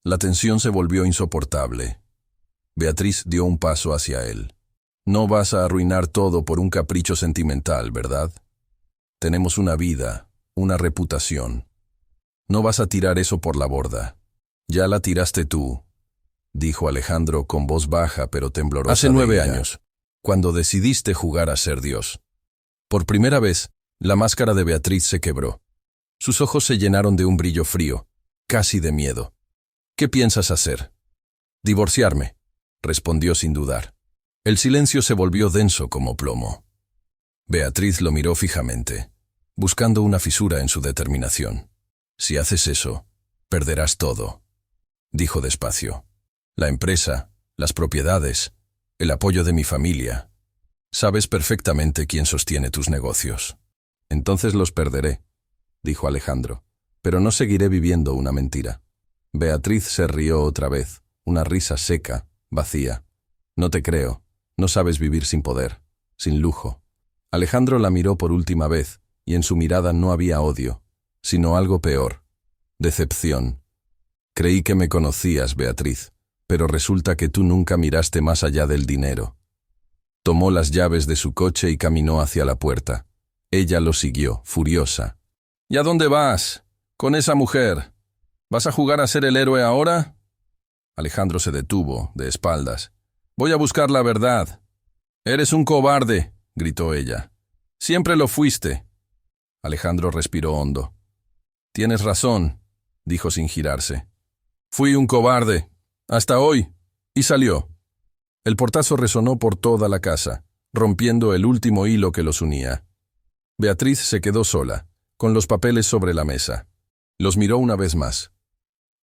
La tensión se volvió insoportable. Beatriz dio un paso hacia él. No vas a arruinar todo por un capricho sentimental, ¿verdad? Tenemos una vida, una reputación. No vas a tirar eso por la borda. Ya la tiraste tú, dijo Alejandro con voz baja pero temblorosa. Hace 9 años, cuando decidiste jugar a ser Dios. Por primera vez, la máscara de Beatriz se quebró. Sus ojos se llenaron de un brillo frío, casi de miedo. ¿Qué piensas hacer? Divorciarme, respondió sin dudar. El silencio se volvió denso como plomo. Beatriz lo miró fijamente, buscando una fisura en su determinación. Si haces eso, perderás todo, dijo despacio. La empresa, las propiedades, el apoyo de mi familia. Sabes perfectamente quién sostiene tus negocios. Entonces los perderé, dijo Alejandro, pero no seguiré viviendo una mentira. Beatriz se rió otra vez, una risa seca, vacía. No te creo, no sabes vivir sin poder, sin lujo. Alejandro la miró por última vez, y en su mirada no había odio, sino algo peor, decepción. Creí que me conocías, Beatriz, pero resulta que tú nunca miraste más allá del dinero. Tomó las llaves de su coche y caminó hacia la puerta. Ella lo siguió, furiosa. ¿Y a dónde vas? Con esa mujer. ¿Vas a jugar a ser el héroe ahora? Alejandro se detuvo, de espaldas. Voy a buscar la verdad. Eres un cobarde, gritó ella. Siempre lo fuiste. Alejandro respiró hondo. Tienes razón, dijo sin girarse. Fui un cobarde, hasta hoy, y salió. El portazo resonó por toda la casa, rompiendo el último hilo que los unía. Beatriz se quedó sola, con los papeles sobre la mesa. Los miró una vez más.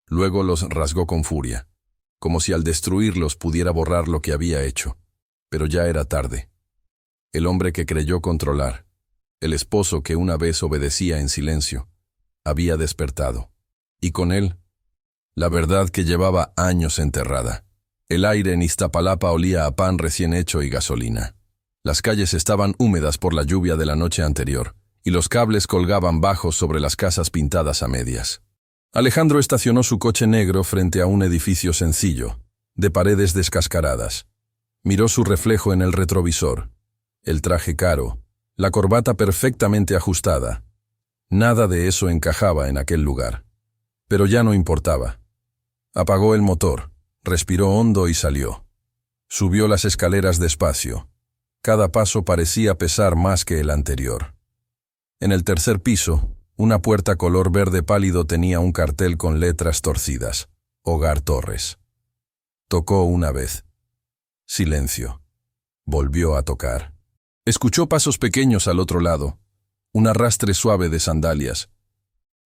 Luego los rasgó con furia, como si al destruirlos pudiera borrar lo que había hecho. Pero ya era tarde. El hombre que creyó controlar, el esposo que una vez obedecía en silencio, había despertado. Y con él, la verdad que llevaba años enterrada. El aire en Iztapalapa olía a pan recién hecho y gasolina. Las calles estaban húmedas por la lluvia de la noche anterior, y los cables colgaban bajos sobre las casas pintadas a medias. Alejandro estacionó su coche negro frente a un edificio sencillo, de paredes descascaradas. Miró su reflejo en el retrovisor, el traje caro, la corbata perfectamente ajustada. Nada de eso encajaba en aquel lugar. Pero ya no importaba. Apagó el motor, respiró hondo y salió. Subió las escaleras despacio. Cada paso parecía pesar más que el anterior. En el tercer piso, una puerta color verde pálido tenía un cartel con letras torcidas. Hogar Torres. Tocó una vez. Silencio. Volvió a tocar. Escuchó pasos pequeños al otro lado, un arrastre suave de sandalias.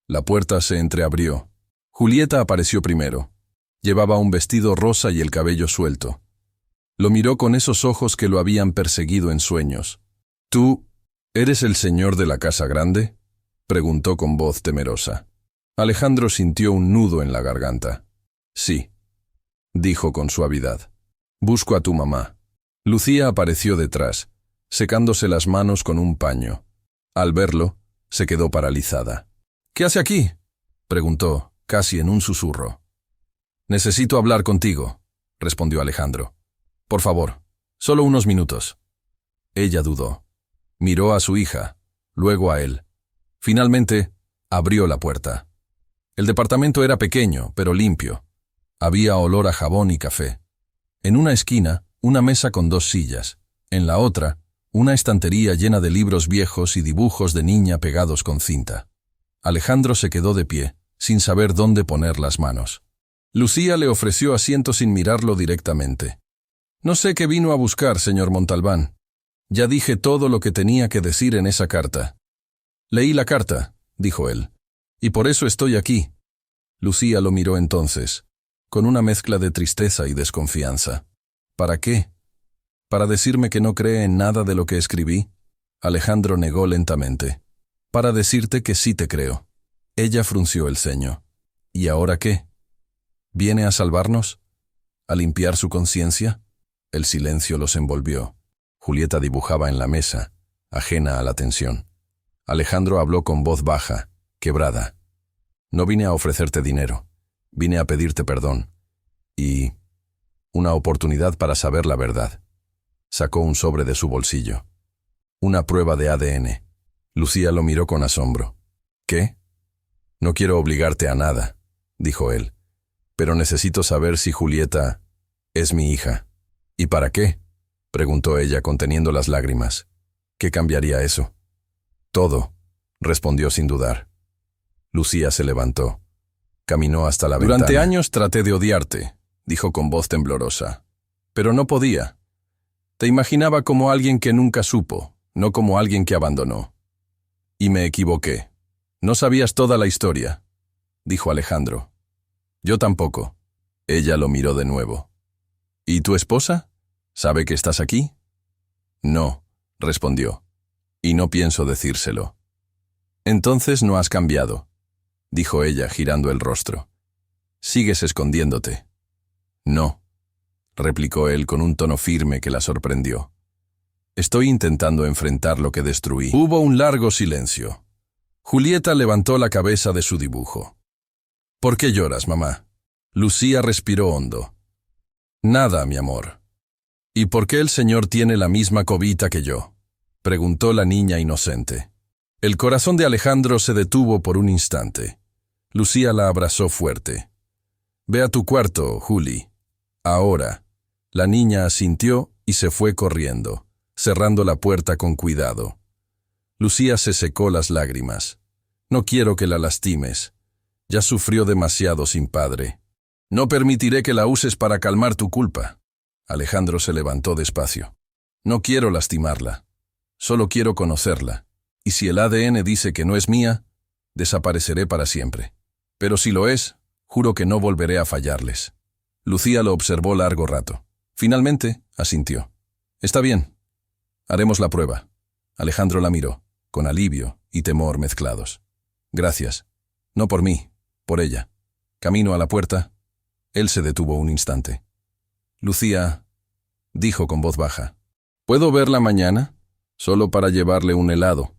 La puerta se entreabrió. Julieta apareció primero. Llevaba un vestido rosa y el cabello suelto. Lo miró con esos ojos que lo habían perseguido en sueños. ¿Tú eres el señor de la casa grande?, preguntó con voz temerosa. Alejandro sintió un nudo en la garganta. Sí, dijo con suavidad. Busco a tu mamá. Lucía apareció detrás, secándose las manos con un paño. Al verlo, se quedó paralizada. ¿Qué hace aquí?, preguntó, casi en un susurro. Necesito hablar contigo, respondió Alejandro. Por favor, solo unos minutos. Ella dudó. Miró a su hija, luego a él. Finalmente, abrió la puerta. El departamento era pequeño, pero limpio. Había olor a jabón y café. En una esquina, una mesa con 2 sillas. En la otra, una estantería llena de libros viejos y dibujos de niña pegados con cinta. Alejandro se quedó de pie, sin saber dónde poner las manos. Lucía le ofreció asiento sin mirarlo directamente. No sé qué vino a buscar, señor Montalbán. Ya dije todo lo que tenía que decir en esa carta. Leí la carta, dijo él, y por eso estoy aquí. Lucía lo miró entonces, con una mezcla de tristeza y desconfianza. ¿Para qué? ¿Para decirme que no cree en nada de lo que escribí? Alejandro negó lentamente. Para decirte que sí te creo. Ella frunció el ceño. ¿Y ahora qué? ¿Viene a salvarnos? ¿A limpiar su conciencia? El silencio los envolvió. Julieta dibujaba en la mesa, ajena a la tensión. Alejandro habló con voz baja, quebrada. No vine a ofrecerte dinero. Vine a pedirte perdón. Y una oportunidad para saber la verdad. Sacó un sobre de su bolsillo. Una prueba de ADN. Lucía lo miró con asombro. ¿Qué? No quiero obligarte a nada, dijo él. Pero necesito saber si Julieta es mi hija. ¿Y para qué? Preguntó ella conteniendo las lágrimas. ¿Qué cambiaría eso? Todo, respondió sin dudar. Lucía se levantó. Caminó hasta la ventana. Durante años traté de odiarte, dijo con voz temblorosa. Pero no podía. Te imaginaba como alguien que nunca supo, no como alguien que abandonó. Y me equivoqué. No sabías toda la historia, dijo Alejandro. Yo tampoco. Ella lo miró de nuevo. ¿Y tu esposa? ¿Sabe que estás aquí? No, respondió. Y no pienso decírselo. Entonces no has cambiado, dijo ella girando el rostro. Sigues escondiéndote. No, replicó él con un tono firme que la sorprendió. Estoy intentando enfrentar lo que destruí. Hubo un largo silencio. Julieta levantó la cabeza de su dibujo. ¿Por qué lloras, mamá? Lucía respiró hondo. Nada, mi amor. ¿Y por qué el señor tiene la misma cobita que yo? Preguntó la niña inocente. El corazón de Alejandro se detuvo por un instante. Lucía la abrazó fuerte. Ve a tu cuarto, Juli. Ahora. La niña asintió y se fue corriendo, cerrando la puerta con cuidado. Lucía se secó las lágrimas. No quiero que la lastimes. Ya sufrió demasiado sin padre. No permitiré que la uses para calmar tu culpa. Alejandro se levantó despacio. No quiero lastimarla. Solo quiero conocerla. Y si el ADN dice que no es mía, desapareceré para siempre. Pero si lo es, juro que no volveré a fallarles. Lucía lo observó largo rato. Finalmente, asintió. Está bien. Haremos la prueba. Alejandro la miró, con alivio y temor mezclados. Gracias. No por mí, por ella. Camino a la puerta. Él se detuvo un instante. Lucía, dijo con voz baja. ¿Puedo verla mañana? Solo para llevarle un helado.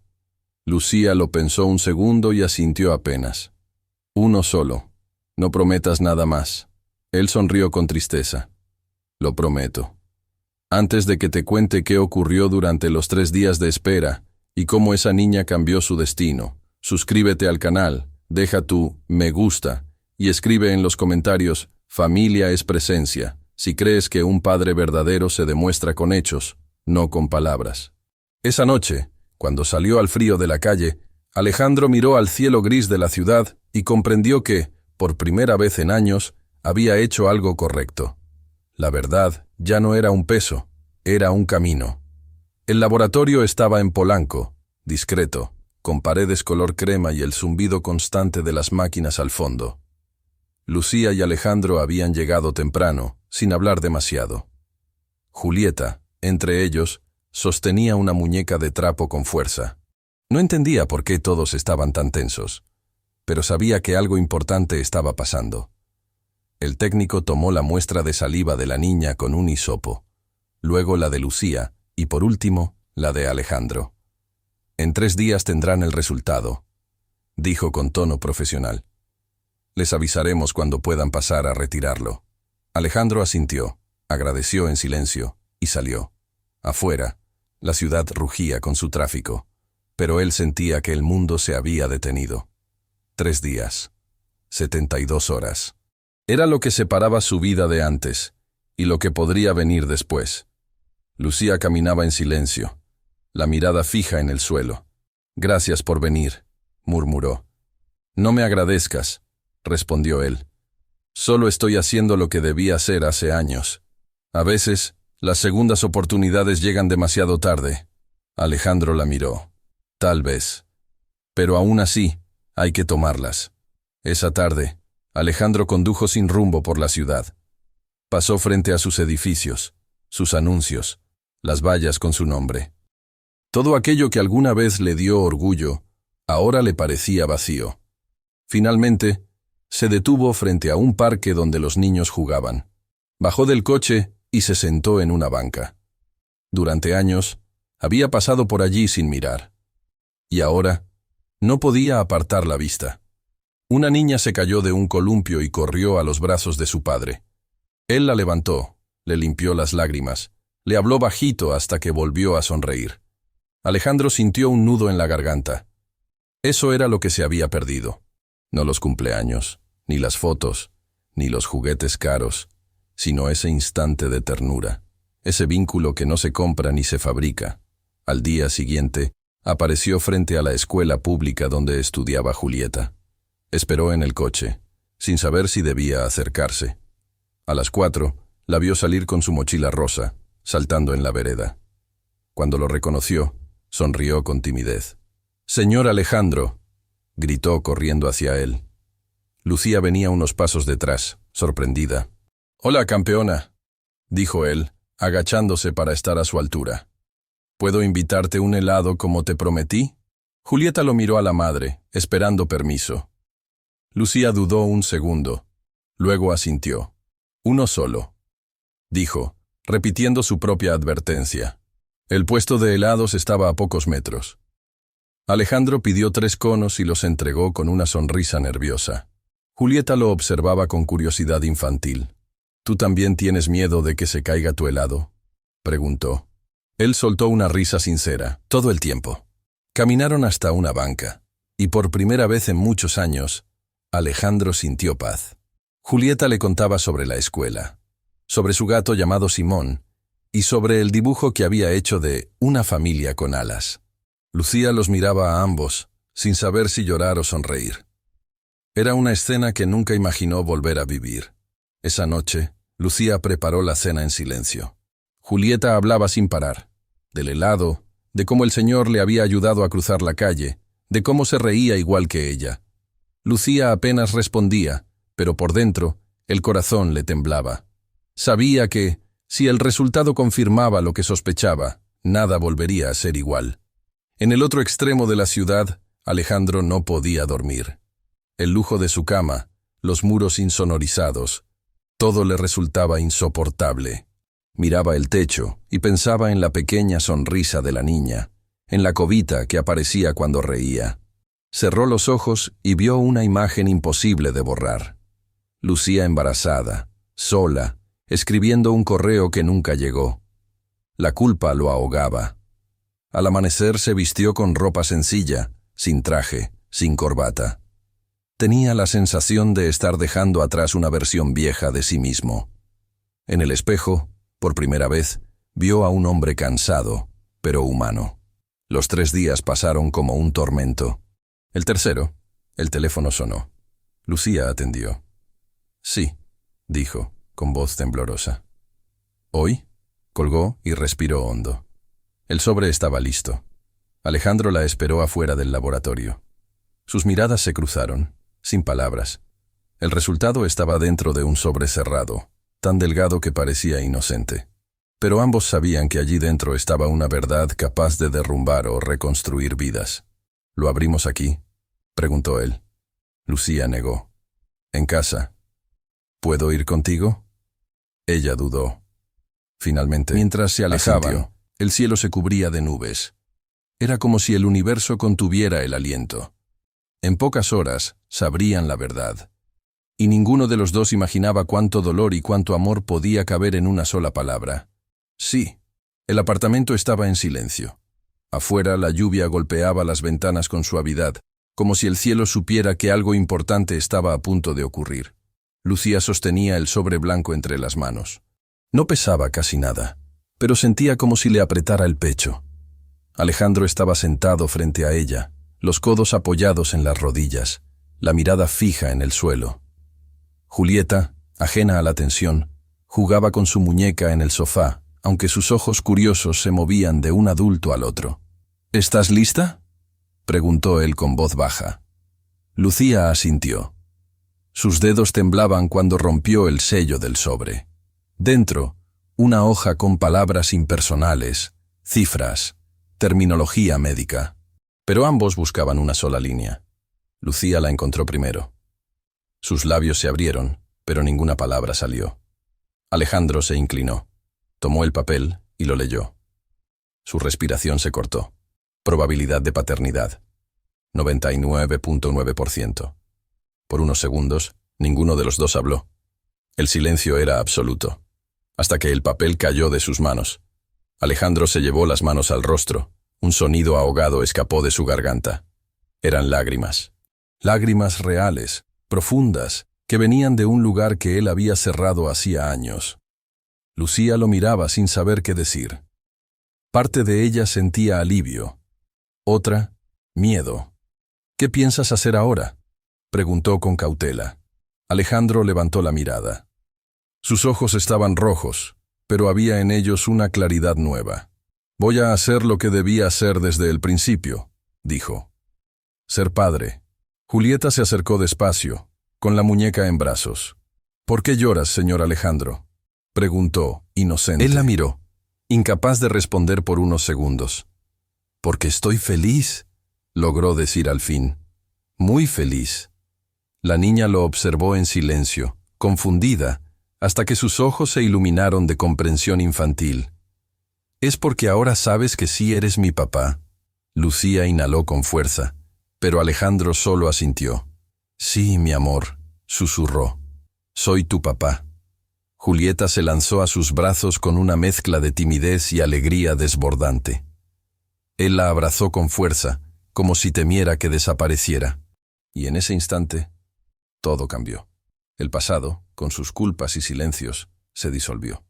Lucía lo pensó un segundo y asintió apenas. Uno solo. No prometas nada más. Él sonrió con tristeza. Lo prometo. Antes de que te cuente qué ocurrió durante los 3 días de espera y cómo esa niña cambió su destino, suscríbete al canal, deja tu me gusta y escribe en los comentarios familia es presencia, si crees que un padre verdadero se demuestra con hechos, no con palabras. Esa noche, cuando salió al frío de la calle, Alejandro miró al cielo gris de la ciudad y comprendió que, por primera vez en años, había hecho algo correcto. La verdad ya no era un peso, era un camino. El laboratorio estaba en Polanco, discreto, con paredes color crema y el zumbido constante de las máquinas al fondo. Lucía y Alejandro habían llegado temprano, sin hablar demasiado. Julieta, entre ellos, sostenía una muñeca de trapo con fuerza. No entendía por qué todos estaban tan tensos, pero sabía que algo importante estaba pasando. El técnico tomó la muestra de saliva de la niña con un hisopo, luego la de Lucía y por último la de Alejandro. En 3 días tendrán el resultado, dijo con tono profesional. Les avisaremos cuando puedan pasar a retirarlo. Alejandro asintió, agradeció en silencio y salió. Afuera, la ciudad rugía con su tráfico, pero él sentía que el mundo se había detenido. 3 días, 72 horas. Era lo que separaba su vida de antes y lo que podría venir después. Lucía caminaba en silencio, la mirada fija en el suelo. Gracias por venir, murmuró. No me agradezcas, respondió él. Solo estoy haciendo lo que debía hacer hace años. A veces, Las segundas oportunidades llegan demasiado tarde. Alejandro la miró. Tal vez. Pero aún así, hay que tomarlas. Esa tarde, Alejandro condujo sin rumbo por la ciudad. Pasó frente a sus edificios, sus anuncios, las vallas con su nombre. Todo aquello que alguna vez le dio orgullo, ahora le parecía vacío. Finalmente, se detuvo frente a un parque donde los niños jugaban. Bajó del coche y se sentó en una banca. Durante años, había pasado por allí sin mirar. Y ahora, no podía apartar la vista. Una niña se cayó de un columpio y corrió a los brazos de su padre. Él la levantó, le limpió las lágrimas, le habló bajito hasta que volvió a sonreír. Alejandro sintió un nudo en la garganta. Eso era lo que se había perdido. No los cumpleaños, ni las fotos, ni los juguetes caros, sino ese instante de ternura, ese vínculo que no se compra ni se fabrica. Al día siguiente, apareció frente a la escuela pública donde estudiaba Julieta. Esperó en el coche, sin saber si debía acercarse. A las 4, la vio salir con su mochila rosa, saltando en la vereda. Cuando lo reconoció, sonrió con timidez. «Señor Alejandro», gritó corriendo hacia él. Lucía venía unos pasos detrás, sorprendida. «Hola, campeona», dijo él, agachándose para estar a su altura. «¿Puedo invitarte un helado como te prometí?» Julieta lo miró a la madre, esperando permiso. Lucía dudó un segundo. Luego asintió. «Uno solo», dijo, repitiendo su propia advertencia. El puesto de helados estaba a pocos metros. Alejandro pidió 3 conos y los entregó con una sonrisa nerviosa. Julieta lo observaba con curiosidad infantil. «¿Tú también tienes miedo de que se caiga tu helado?», preguntó. Él soltó una risa sincera, todo el tiempo. Caminaron hasta una banca, y por primera vez en muchos años, Alejandro sintió paz. Julieta le contaba sobre la escuela, sobre su gato llamado Simón, y sobre el dibujo que había hecho de una familia con alas. Lucía los miraba a ambos, sin saber si llorar o sonreír. Era una escena que nunca imaginó volver a vivir. Esa noche, Lucía preparó la cena en silencio. Julieta hablaba sin parar, del helado, de cómo el señor le había ayudado a cruzar la calle, de cómo se reía igual que ella. Lucía apenas respondía, pero por dentro, el corazón le temblaba. Sabía que, si el resultado confirmaba lo que sospechaba, nada volvería a ser igual. En el otro extremo de la ciudad, Alejandro no podía dormir. El lujo de su cama, los muros insonorizados, todo le resultaba insoportable. Miraba el techo y pensaba en la pequeña sonrisa de la niña, en la cobita que aparecía cuando reía. Cerró los ojos y vio una imagen imposible de borrar. Lucía embarazada, sola, escribiendo un correo que nunca llegó. La culpa lo ahogaba. Al amanecer se vistió con ropa sencilla, sin traje, sin corbata. Tenía la sensación de estar dejando atrás una versión vieja de sí mismo. En el espejo, por primera vez, vio a un hombre cansado, pero humano. Los 3 días pasaron como un tormento. El tercero, el teléfono sonó. Lucía atendió. «Sí», dijo, con voz temblorosa. «¿Hoy?», colgó y respiró hondo. El sobre estaba listo. Alejandro la esperó afuera del laboratorio. Sus miradas se cruzaron, sin palabras. El resultado estaba dentro de un sobre cerrado, tan delgado que parecía inocente. Pero ambos sabían que allí dentro estaba una verdad capaz de derrumbar o reconstruir vidas. «¿Lo abrimos aquí?», preguntó él. Lucía negó. «En casa». «¿Puedo ir contigo?». Ella dudó. Finalmente, mientras se alejaban, el cielo se cubría de nubes. Era como si el universo contuviera el aliento. En pocas horas sabrían la verdad. Y ninguno de los dos imaginaba cuánto dolor y cuánto amor podía caber en una sola palabra. Sí, el apartamento estaba en silencio. Afuera la lluvia golpeaba las ventanas con suavidad, como si el cielo supiera que algo importante estaba a punto de ocurrir. Lucía sostenía el sobre blanco entre las manos. No pesaba casi nada, pero sentía como si le apretara el pecho. Alejandro estaba sentado frente a ella, los codos apoyados en las rodillas, la mirada fija en el suelo. Julieta, ajena a la tensión, jugaba con su muñeca en el sofá, aunque sus ojos curiosos se movían de un adulto al otro. ¿Estás lista?, preguntó él con voz baja. Lucía asintió. Sus dedos temblaban cuando rompió el sello del sobre. Dentro, una hoja con palabras impersonales, cifras, terminología médica. Pero ambos buscaban una sola línea. Lucía la encontró primero. Sus labios se abrieron, pero ninguna palabra salió. Alejandro se inclinó, tomó el papel y lo leyó. Su respiración se cortó. Probabilidad de paternidad: 99.9%. Por unos segundos, ninguno de los dos habló. El silencio era absoluto, hasta que el papel cayó de sus manos. Alejandro se llevó las manos al rostro. Un sonido ahogado escapó de su garganta. Eran lágrimas. Lágrimas reales, profundas, que venían de un lugar que él había cerrado hacía años. Lucía lo miraba sin saber qué decir. Parte de ella sentía alivio. Otra, miedo. ¿Qué piensas hacer ahora?, preguntó con cautela. Alejandro levantó la mirada. Sus ojos estaban rojos, pero había en ellos una claridad nueva. Voy a hacer lo que debía hacer desde el principio, dijo. Ser padre. Julieta se acercó despacio, con la muñeca en brazos. ¿Por qué lloras, señor Alejandro?, preguntó, inocente. Él la miró, incapaz de responder por unos segundos. Porque estoy feliz, logró decir al fin. Muy feliz. La niña lo observó en silencio, confundida, hasta que sus ojos se iluminaron de comprensión infantil. ¿Es porque ahora sabes que sí eres mi papá? Lucía inhaló con fuerza, pero Alejandro solo asintió. Sí, mi amor, susurró. Soy tu papá. Julieta se lanzó a sus brazos con una mezcla de timidez y alegría desbordante. Él la abrazó con fuerza, como si temiera que desapareciera. Y en ese instante, todo cambió. El pasado, con sus culpas y silencios, se disolvió.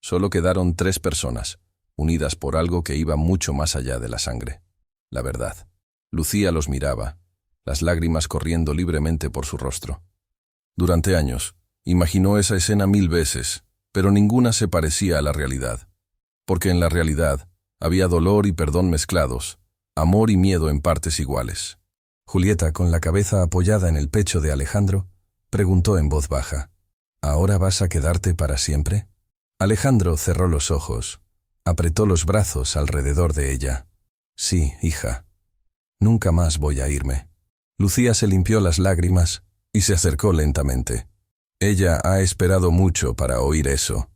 Solo quedaron 3 personas, unidas por algo que iba mucho más allá de la sangre. La verdad. Lucía los miraba, las lágrimas corriendo libremente por su rostro. Durante años, imaginó esa escena 1000 veces, pero ninguna se parecía a la realidad. Porque en la realidad había dolor y perdón mezclados, amor y miedo en partes iguales. Julieta, con la cabeza apoyada en el pecho de Alejandro, preguntó en voz baja, ¿ahora vas a quedarte para siempre? Alejandro cerró los ojos, apretó los brazos alrededor de ella. Sí, hija. Nunca más voy a irme. Lucía se limpió las lágrimas y se acercó lentamente. Ella ha esperado mucho para oír eso,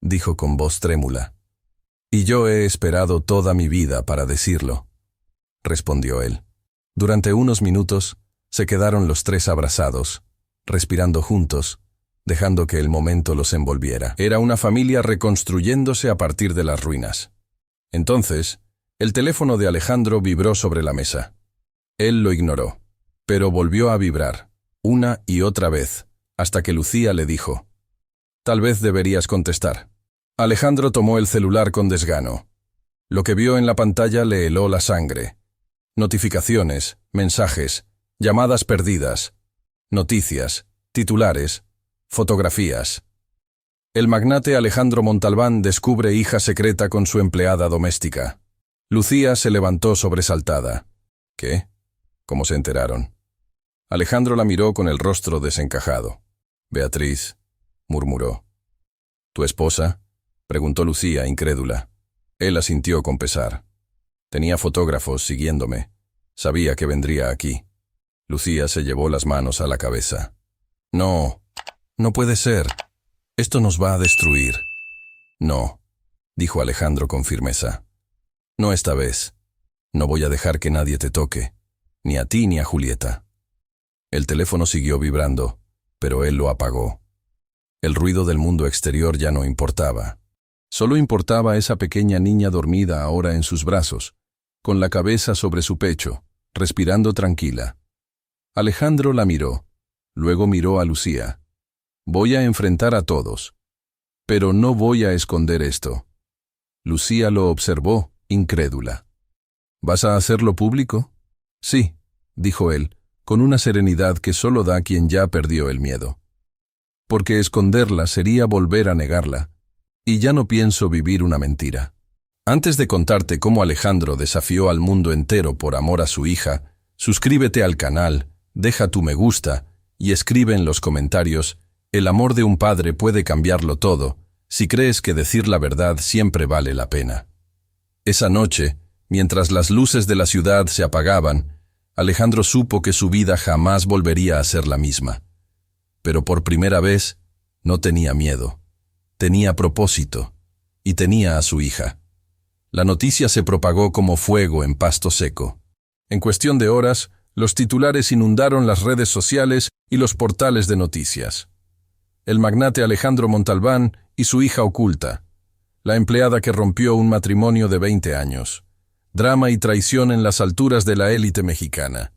dijo con voz trémula. Y yo he esperado toda mi vida para decirlo, respondió él. Durante unos minutos se quedaron los 3 abrazados, respirando juntos, dejando que el momento los envolviera. Era una familia reconstruyéndose a partir de las ruinas. Entonces, el teléfono de Alejandro vibró sobre la mesa. Él lo ignoró, pero volvió a vibrar, una y otra vez, hasta que Lucía le dijo, «Tal vez deberías contestar». Alejandro tomó el celular con desgano. Lo que vio en la pantalla le heló la sangre. Notificaciones, mensajes, llamadas perdidas, noticias, titulares, fotografías. El magnate Alejandro Montalbán descubre hija secreta con su empleada doméstica. Lucía se levantó sobresaltada. ¿Qué? ¿Cómo se enteraron? Alejandro la miró con el rostro desencajado. Beatriz, murmuró. ¿Tu esposa?, preguntó Lucía, incrédula. Él asintió con pesar. Tenía fotógrafos siguiéndome. Sabía que vendría aquí. Lucía se llevó las manos a la cabeza. No, no puede ser. Esto nos va a destruir. No, dijo Alejandro con firmeza. No esta vez. No voy a dejar que nadie te toque, ni a ti ni a Julieta. El teléfono siguió vibrando, pero él lo apagó. El ruido del mundo exterior ya no importaba. Solo importaba esa pequeña niña dormida ahora en sus brazos, con la cabeza sobre su pecho, respirando tranquila. Alejandro la miró, luego miró a Lucía. Voy a enfrentar a todos, pero no voy a esconder esto. Lucía lo observó, incrédula. ¿Vas a hacerlo público? Sí, dijo él, con una serenidad que solo da quien ya perdió el miedo. Porque esconderla sería volver a negarla, Y ya no pienso vivir una mentira. Antes de contarte cómo Alejandro desafió al mundo entero por amor a su hija, suscríbete al canal, deja tu me gusta y escribe en los comentarios: el amor de un padre puede cambiarlo todo, si crees que decir la verdad siempre vale la pena. Esa noche, mientras las luces de la ciudad se apagaban, Alejandro supo que su vida jamás volvería a ser la misma. Pero por primera vez, no tenía miedo. Tenía propósito, y tenía a su hija. La noticia se propagó como fuego en pasto seco. En cuestión de horas, los titulares inundaron las redes sociales y los portales de noticias. El magnate Alejandro Montalbán y su hija oculta. La empleada que rompió un matrimonio de 20 años. Drama y traición en las alturas de la élite mexicana.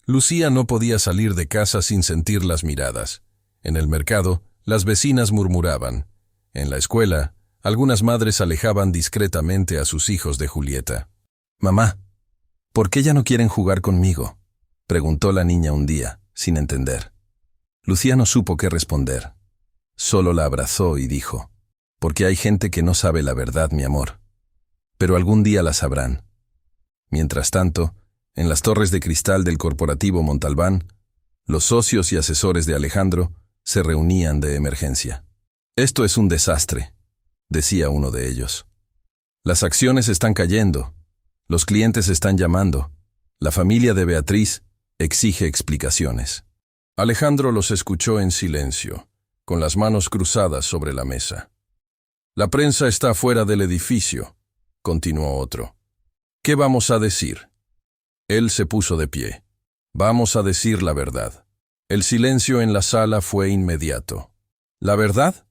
Lucía no podía salir de casa sin sentir las miradas. En el mercado, las vecinas murmuraban. En la escuela, algunas madres alejaban discretamente a sus hijos de Julieta. «Mamá, ¿por qué ya no quieren jugar conmigo?», preguntó la niña un día, sin entender. Lucía no supo qué responder. Solo la abrazó y dijo: «Porque hay gente que no sabe la verdad, mi amor. Pero algún día la sabrán». Mientras tanto, en las torres de cristal del corporativo Montalbán, los socios y asesores de Alejandro se reunían de emergencia. «Esto es un desastre», decía uno de ellos. «Las acciones están cayendo, los clientes están llamando, la familia de Beatriz exige explicaciones». Alejandro los escuchó en silencio, con las manos cruzadas sobre la mesa. «La prensa está fuera del edificio», continuó otro. «¿Qué vamos a decir?». Él se puso de pie. «Vamos a decir la verdad». El silencio en la sala fue inmediato. «¿La verdad?»,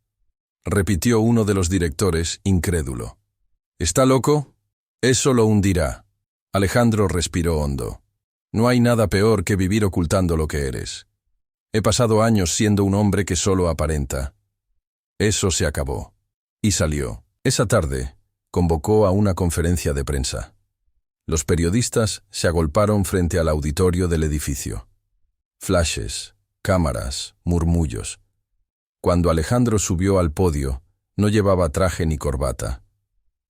repitió uno de los directores, incrédulo. «¿Está loco? Eso lo hundirá». Alejandro respiró hondo. «No hay nada peor que vivir ocultando lo que eres. He pasado años siendo un hombre que solo aparenta. Eso se acabó». Y salió. Esa tarde, convocó a una conferencia de prensa. Los periodistas se agolparon frente al auditorio del edificio. Flashes, cámaras, murmullos. Cuando Alejandro subió al podio, no llevaba traje ni corbata.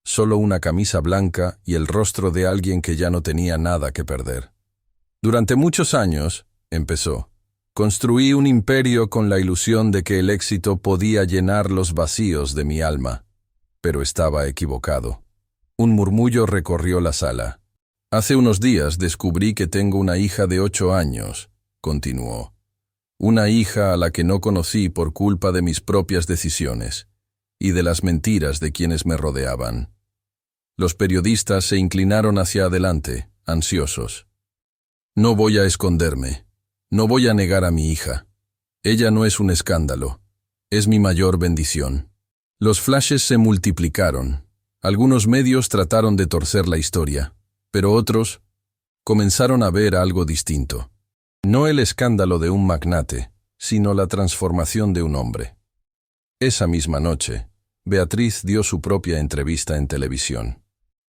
Solo una camisa blanca y el rostro de alguien que ya no tenía nada que perder. «Durante muchos años», empezó, «construí un imperio con la ilusión de que el éxito podía llenar los vacíos de mi alma. Pero estaba equivocado». Un murmullo recorrió la sala. «Hace unos días descubrí que tengo una hija de 8 años», continuó. «Una hija a la que no conocí por culpa de mis propias decisiones y de las mentiras de quienes me rodeaban». Los periodistas se inclinaron hacia adelante, ansiosos. «No voy a esconderme. No voy a negar a mi hija. Ella no es un escándalo. Es mi mayor bendición». Los flashes se multiplicaron. Algunos medios trataron de torcer la historia, pero otros comenzaron a ver algo distinto. No el escándalo de un magnate, sino la transformación de un hombre. Esa misma noche, Beatriz dio su propia entrevista en televisión.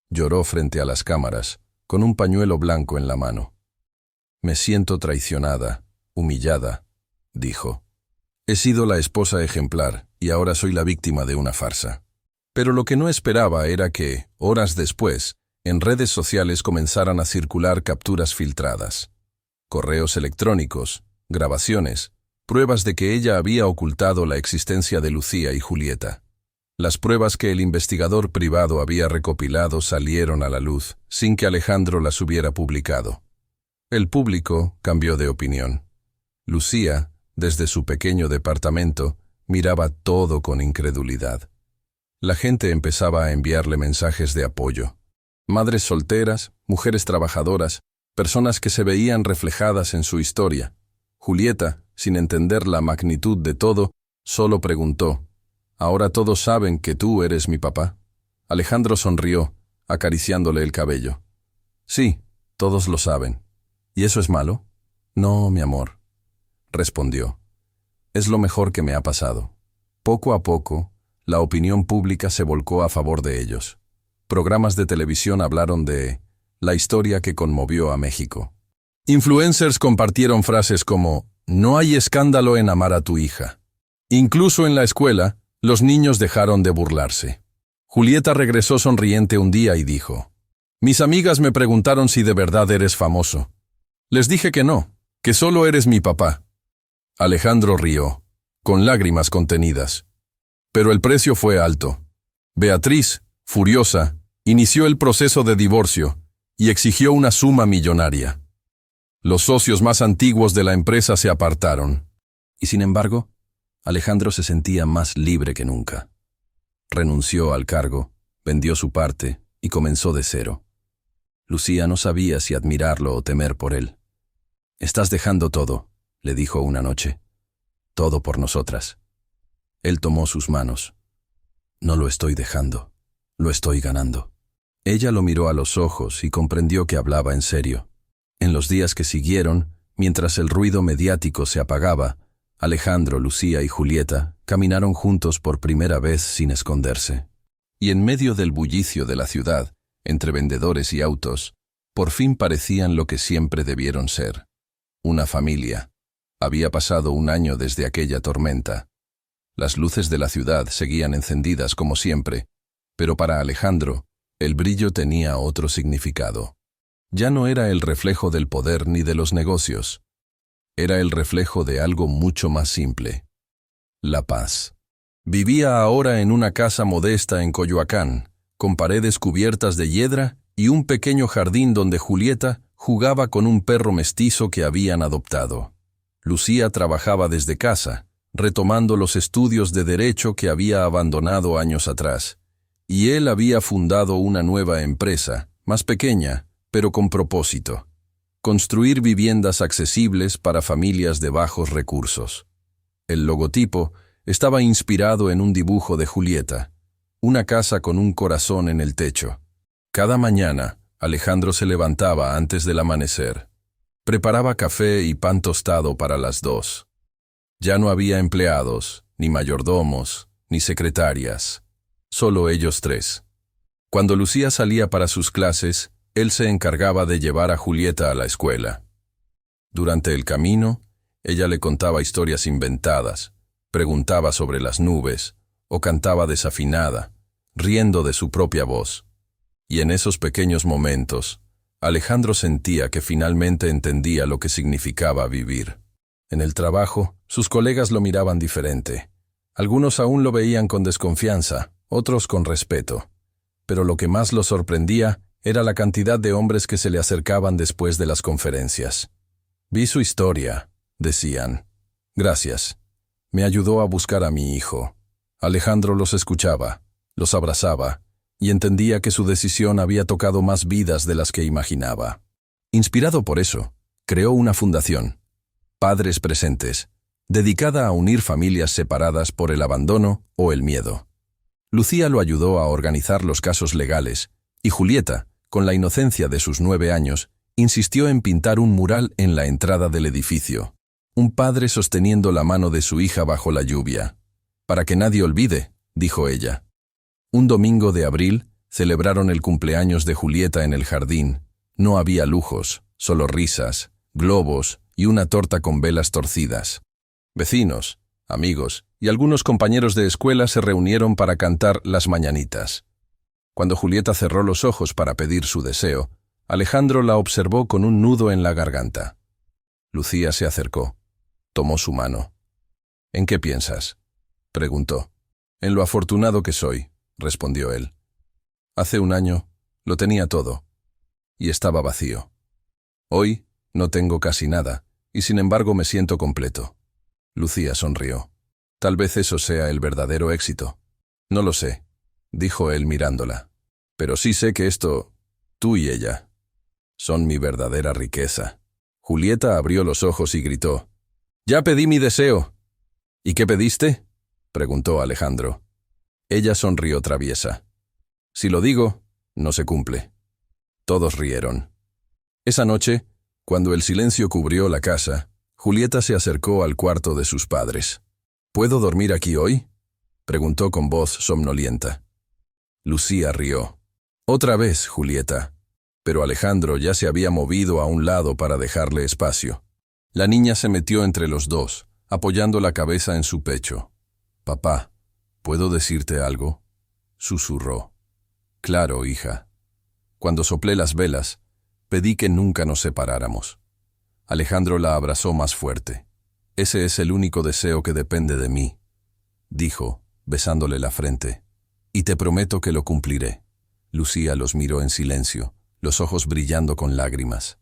Lloró frente a las cámaras, con un pañuelo blanco en la mano. «Me siento traicionada, humillada», dijo. «He sido la esposa ejemplar y ahora soy la víctima de una farsa». Pero lo que no esperaba era que, horas después, en redes sociales comenzaran a circular capturas filtradas. Correos electrónicos, grabaciones, pruebas de que ella había ocultado la existencia de Lucía y Julieta. Las pruebas que el investigador privado había recopilado salieron a la luz, sin que Alejandro las hubiera publicado. El público cambió de opinión. Lucía, desde su pequeño departamento, miraba todo con incredulidad. La gente empezaba a enviarle mensajes de apoyo. Madres solteras, mujeres trabajadoras, personas que se veían reflejadas en su historia. Julieta, sin entender la magnitud de todo, solo preguntó: «¿Ahora todos saben que tú eres mi papá?». Alejandro sonrió, acariciándole el cabello. «Sí, todos lo saben». «¿Y eso es malo?». «No, mi amor», respondió. «Es lo mejor que me ha pasado». Poco a poco, la opinión pública se volcó a favor de ellos. Programas de televisión hablaron de la historia que conmovió a México. Influencers compartieron frases como: «No hay escándalo en amar a tu hija». Incluso en la escuela, Los niños dejaron de burlarse. Julieta regresó sonriente un día y dijo: «Mis amigas me preguntaron si de verdad eres famoso. Les dije que no, que solo eres mi papá». Alejandro rió, con lágrimas contenidas. Pero el precio fue alto. Beatriz, furiosa, inició el proceso de divorcio y exigió una suma millonaria. Los socios más antiguos de la empresa se apartaron. Y sin embargo, Alejandro se sentía más libre que nunca. Renunció al cargo, vendió su parte y comenzó de cero. Lucía no sabía si admirarlo o temer por él. «Estás dejando todo», le dijo una noche. «Todo por nosotras». Él tomó sus manos. «No lo estoy dejando, lo estoy ganando». Ella lo miró a los ojos y comprendió que hablaba en serio. En los días que siguieron, mientras el ruido mediático se apagaba, Alejandro, Lucía y Julieta caminaron juntos por primera vez sin esconderse. Y en medio del bullicio de la ciudad, entre vendedores y autos, por fin parecían lo que siempre debieron ser: una familia. Había pasado un año desde aquella tormenta. Las luces de la ciudad seguían encendidas como siempre, pero para Alejandro, el brillo tenía otro significado. Ya no era el reflejo del poder ni de los negocios. Era el reflejo de algo mucho más simple: la paz. Vivía ahora en una casa modesta en Coyoacán, con paredes cubiertas de hiedra y un pequeño jardín donde Julieta jugaba con un perro mestizo que habían adoptado. Lucía trabajaba desde casa, retomando los estudios de derecho que había abandonado años atrás, y él había fundado una nueva empresa, más pequeña, pero con propósito: construir viviendas accesibles para familias de bajos recursos. El logotipo estaba inspirado en un dibujo de Julieta, una casa con un corazón en el techo. Cada mañana, Alejandro se levantaba antes del amanecer. Preparaba café y pan tostado para las 2. Ya no había empleados, ni mayordomos, ni secretarias. Solo ellos 3. Cuando Lucía salía para sus clases, él se encargaba de llevar a Julieta a la escuela. Durante el camino, ella le contaba historias inventadas, preguntaba sobre las nubes, o cantaba desafinada, riendo de su propia voz. Y en esos pequeños momentos, Alejandro sentía que finalmente entendía lo que significaba vivir. En el trabajo, sus colegas lo miraban diferente. Algunos aún lo veían con desconfianza, otros con respeto. Pero lo que más lo sorprendía era la cantidad de hombres que se le acercaban después de las conferencias. «Vi su historia», decían. «Gracias. Me ayudó a buscar a mi hijo». Alejandro los escuchaba, los abrazaba, y entendía que su decisión había tocado más vidas de las que imaginaba. Inspirado por eso, creó una fundación, Padres Presentes, dedicada a unir familias separadas por el abandono o el miedo. Lucía lo ayudó a organizar los casos legales, y Julieta, con la inocencia de sus 9 años, insistió en pintar un mural en la entrada del edificio. Un padre sosteniendo la mano de su hija bajo la lluvia. «Para que nadie olvide», dijo ella. Un domingo de abril celebraron el cumpleaños de Julieta en el jardín. No había lujos, solo risas, globos y una torta con velas torcidas. Vecinos, amigos y algunos compañeros de escuela se reunieron para cantar las mañanitas. Cuando Julieta cerró los ojos para pedir su deseo, Alejandro la observó con un nudo en la garganta. Lucía se acercó. Tomó su mano. «¿En qué piensas?», preguntó. «En lo afortunado que soy», respondió él. «Hace un año lo tenía todo, y estaba vacío. Hoy no tengo casi nada, y sin embargo me siento completo». Lucía sonrió. «Tal vez eso sea el verdadero éxito». «No lo sé», dijo él mirándola. «Pero sí sé que esto, tú y ella, son mi verdadera riqueza». Julieta abrió los ojos y gritó: «¡Ya pedí mi deseo!». «¿Y qué pediste?», preguntó Alejandro. Ella sonrió traviesa. «Si lo digo, no se cumple». Todos rieron. Esa noche, cuando el silencio cubrió la casa, Julieta se acercó al cuarto de sus padres. «¿Puedo dormir aquí hoy?», preguntó con voz somnolienta. Lucía rió. «Otra vez, Julieta». Pero Alejandro ya se había movido a un lado para dejarle espacio. La niña se metió entre los dos, apoyando la cabeza en su pecho. «Papá», ¿Puedo decirte algo?, susurró. Claro, hija. Cuando soplé las velas, pedí que nunca nos separáramos. Alejandro la abrazó más fuerte. Ese es el único deseo que depende de mí, dijo, besándole la frente. Y te prometo que lo cumpliré. Lucía los miró en silencio, los ojos brillando con lágrimas.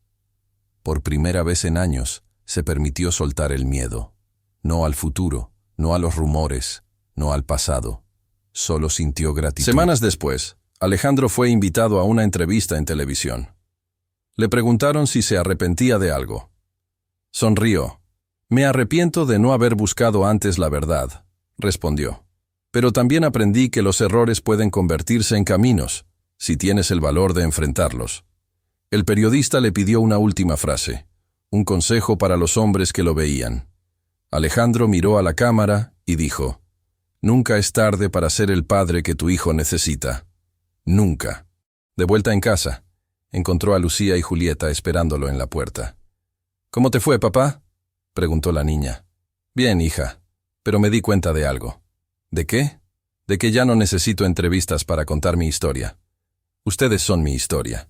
Por primera vez en años, se permitió soltar el miedo. No al futuro, no a los rumores, no al pasado. Solo sintió gratitud. Semanas después, Alejandro fue invitado a una entrevista en televisión. Le preguntaron si se arrepentía de algo. Sonrió. Me arrepiento de no haber buscado antes la verdad, respondió. Pero también aprendí que los errores pueden convertirse en caminos, si tienes el valor de enfrentarlos. El periodista le pidió una última frase, un consejo para los hombres que lo veían. Alejandro miró a la cámara y dijo: Nunca es tarde para ser el padre que tu hijo necesita. Nunca. De vuelta en casa, encontró a Lucía y Julieta esperándolo en la puerta. ¿Cómo te fue, papá?, preguntó la niña. Bien, hija, pero me di cuenta de algo. ¿De qué? De que ya no necesito entrevistas para contar mi historia. Ustedes son mi historia.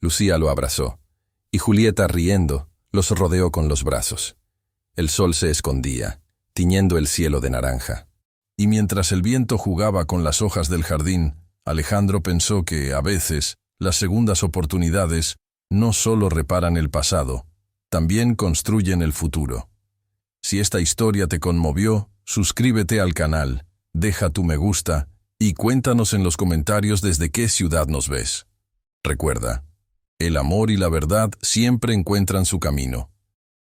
Lucía lo abrazó, y Julieta, riendo, los rodeó con los brazos. El sol se escondía, tiñendo el cielo de naranja. Y mientras el viento jugaba con las hojas del jardín, Alejandro pensó que, a veces, las segundas oportunidades no solo reparan el pasado, también construyen el futuro. Si esta historia te conmovió, suscríbete al canal, deja tu me gusta y cuéntanos en los comentarios desde qué ciudad nos ves. Recuerda, el amor y la verdad siempre encuentran su camino.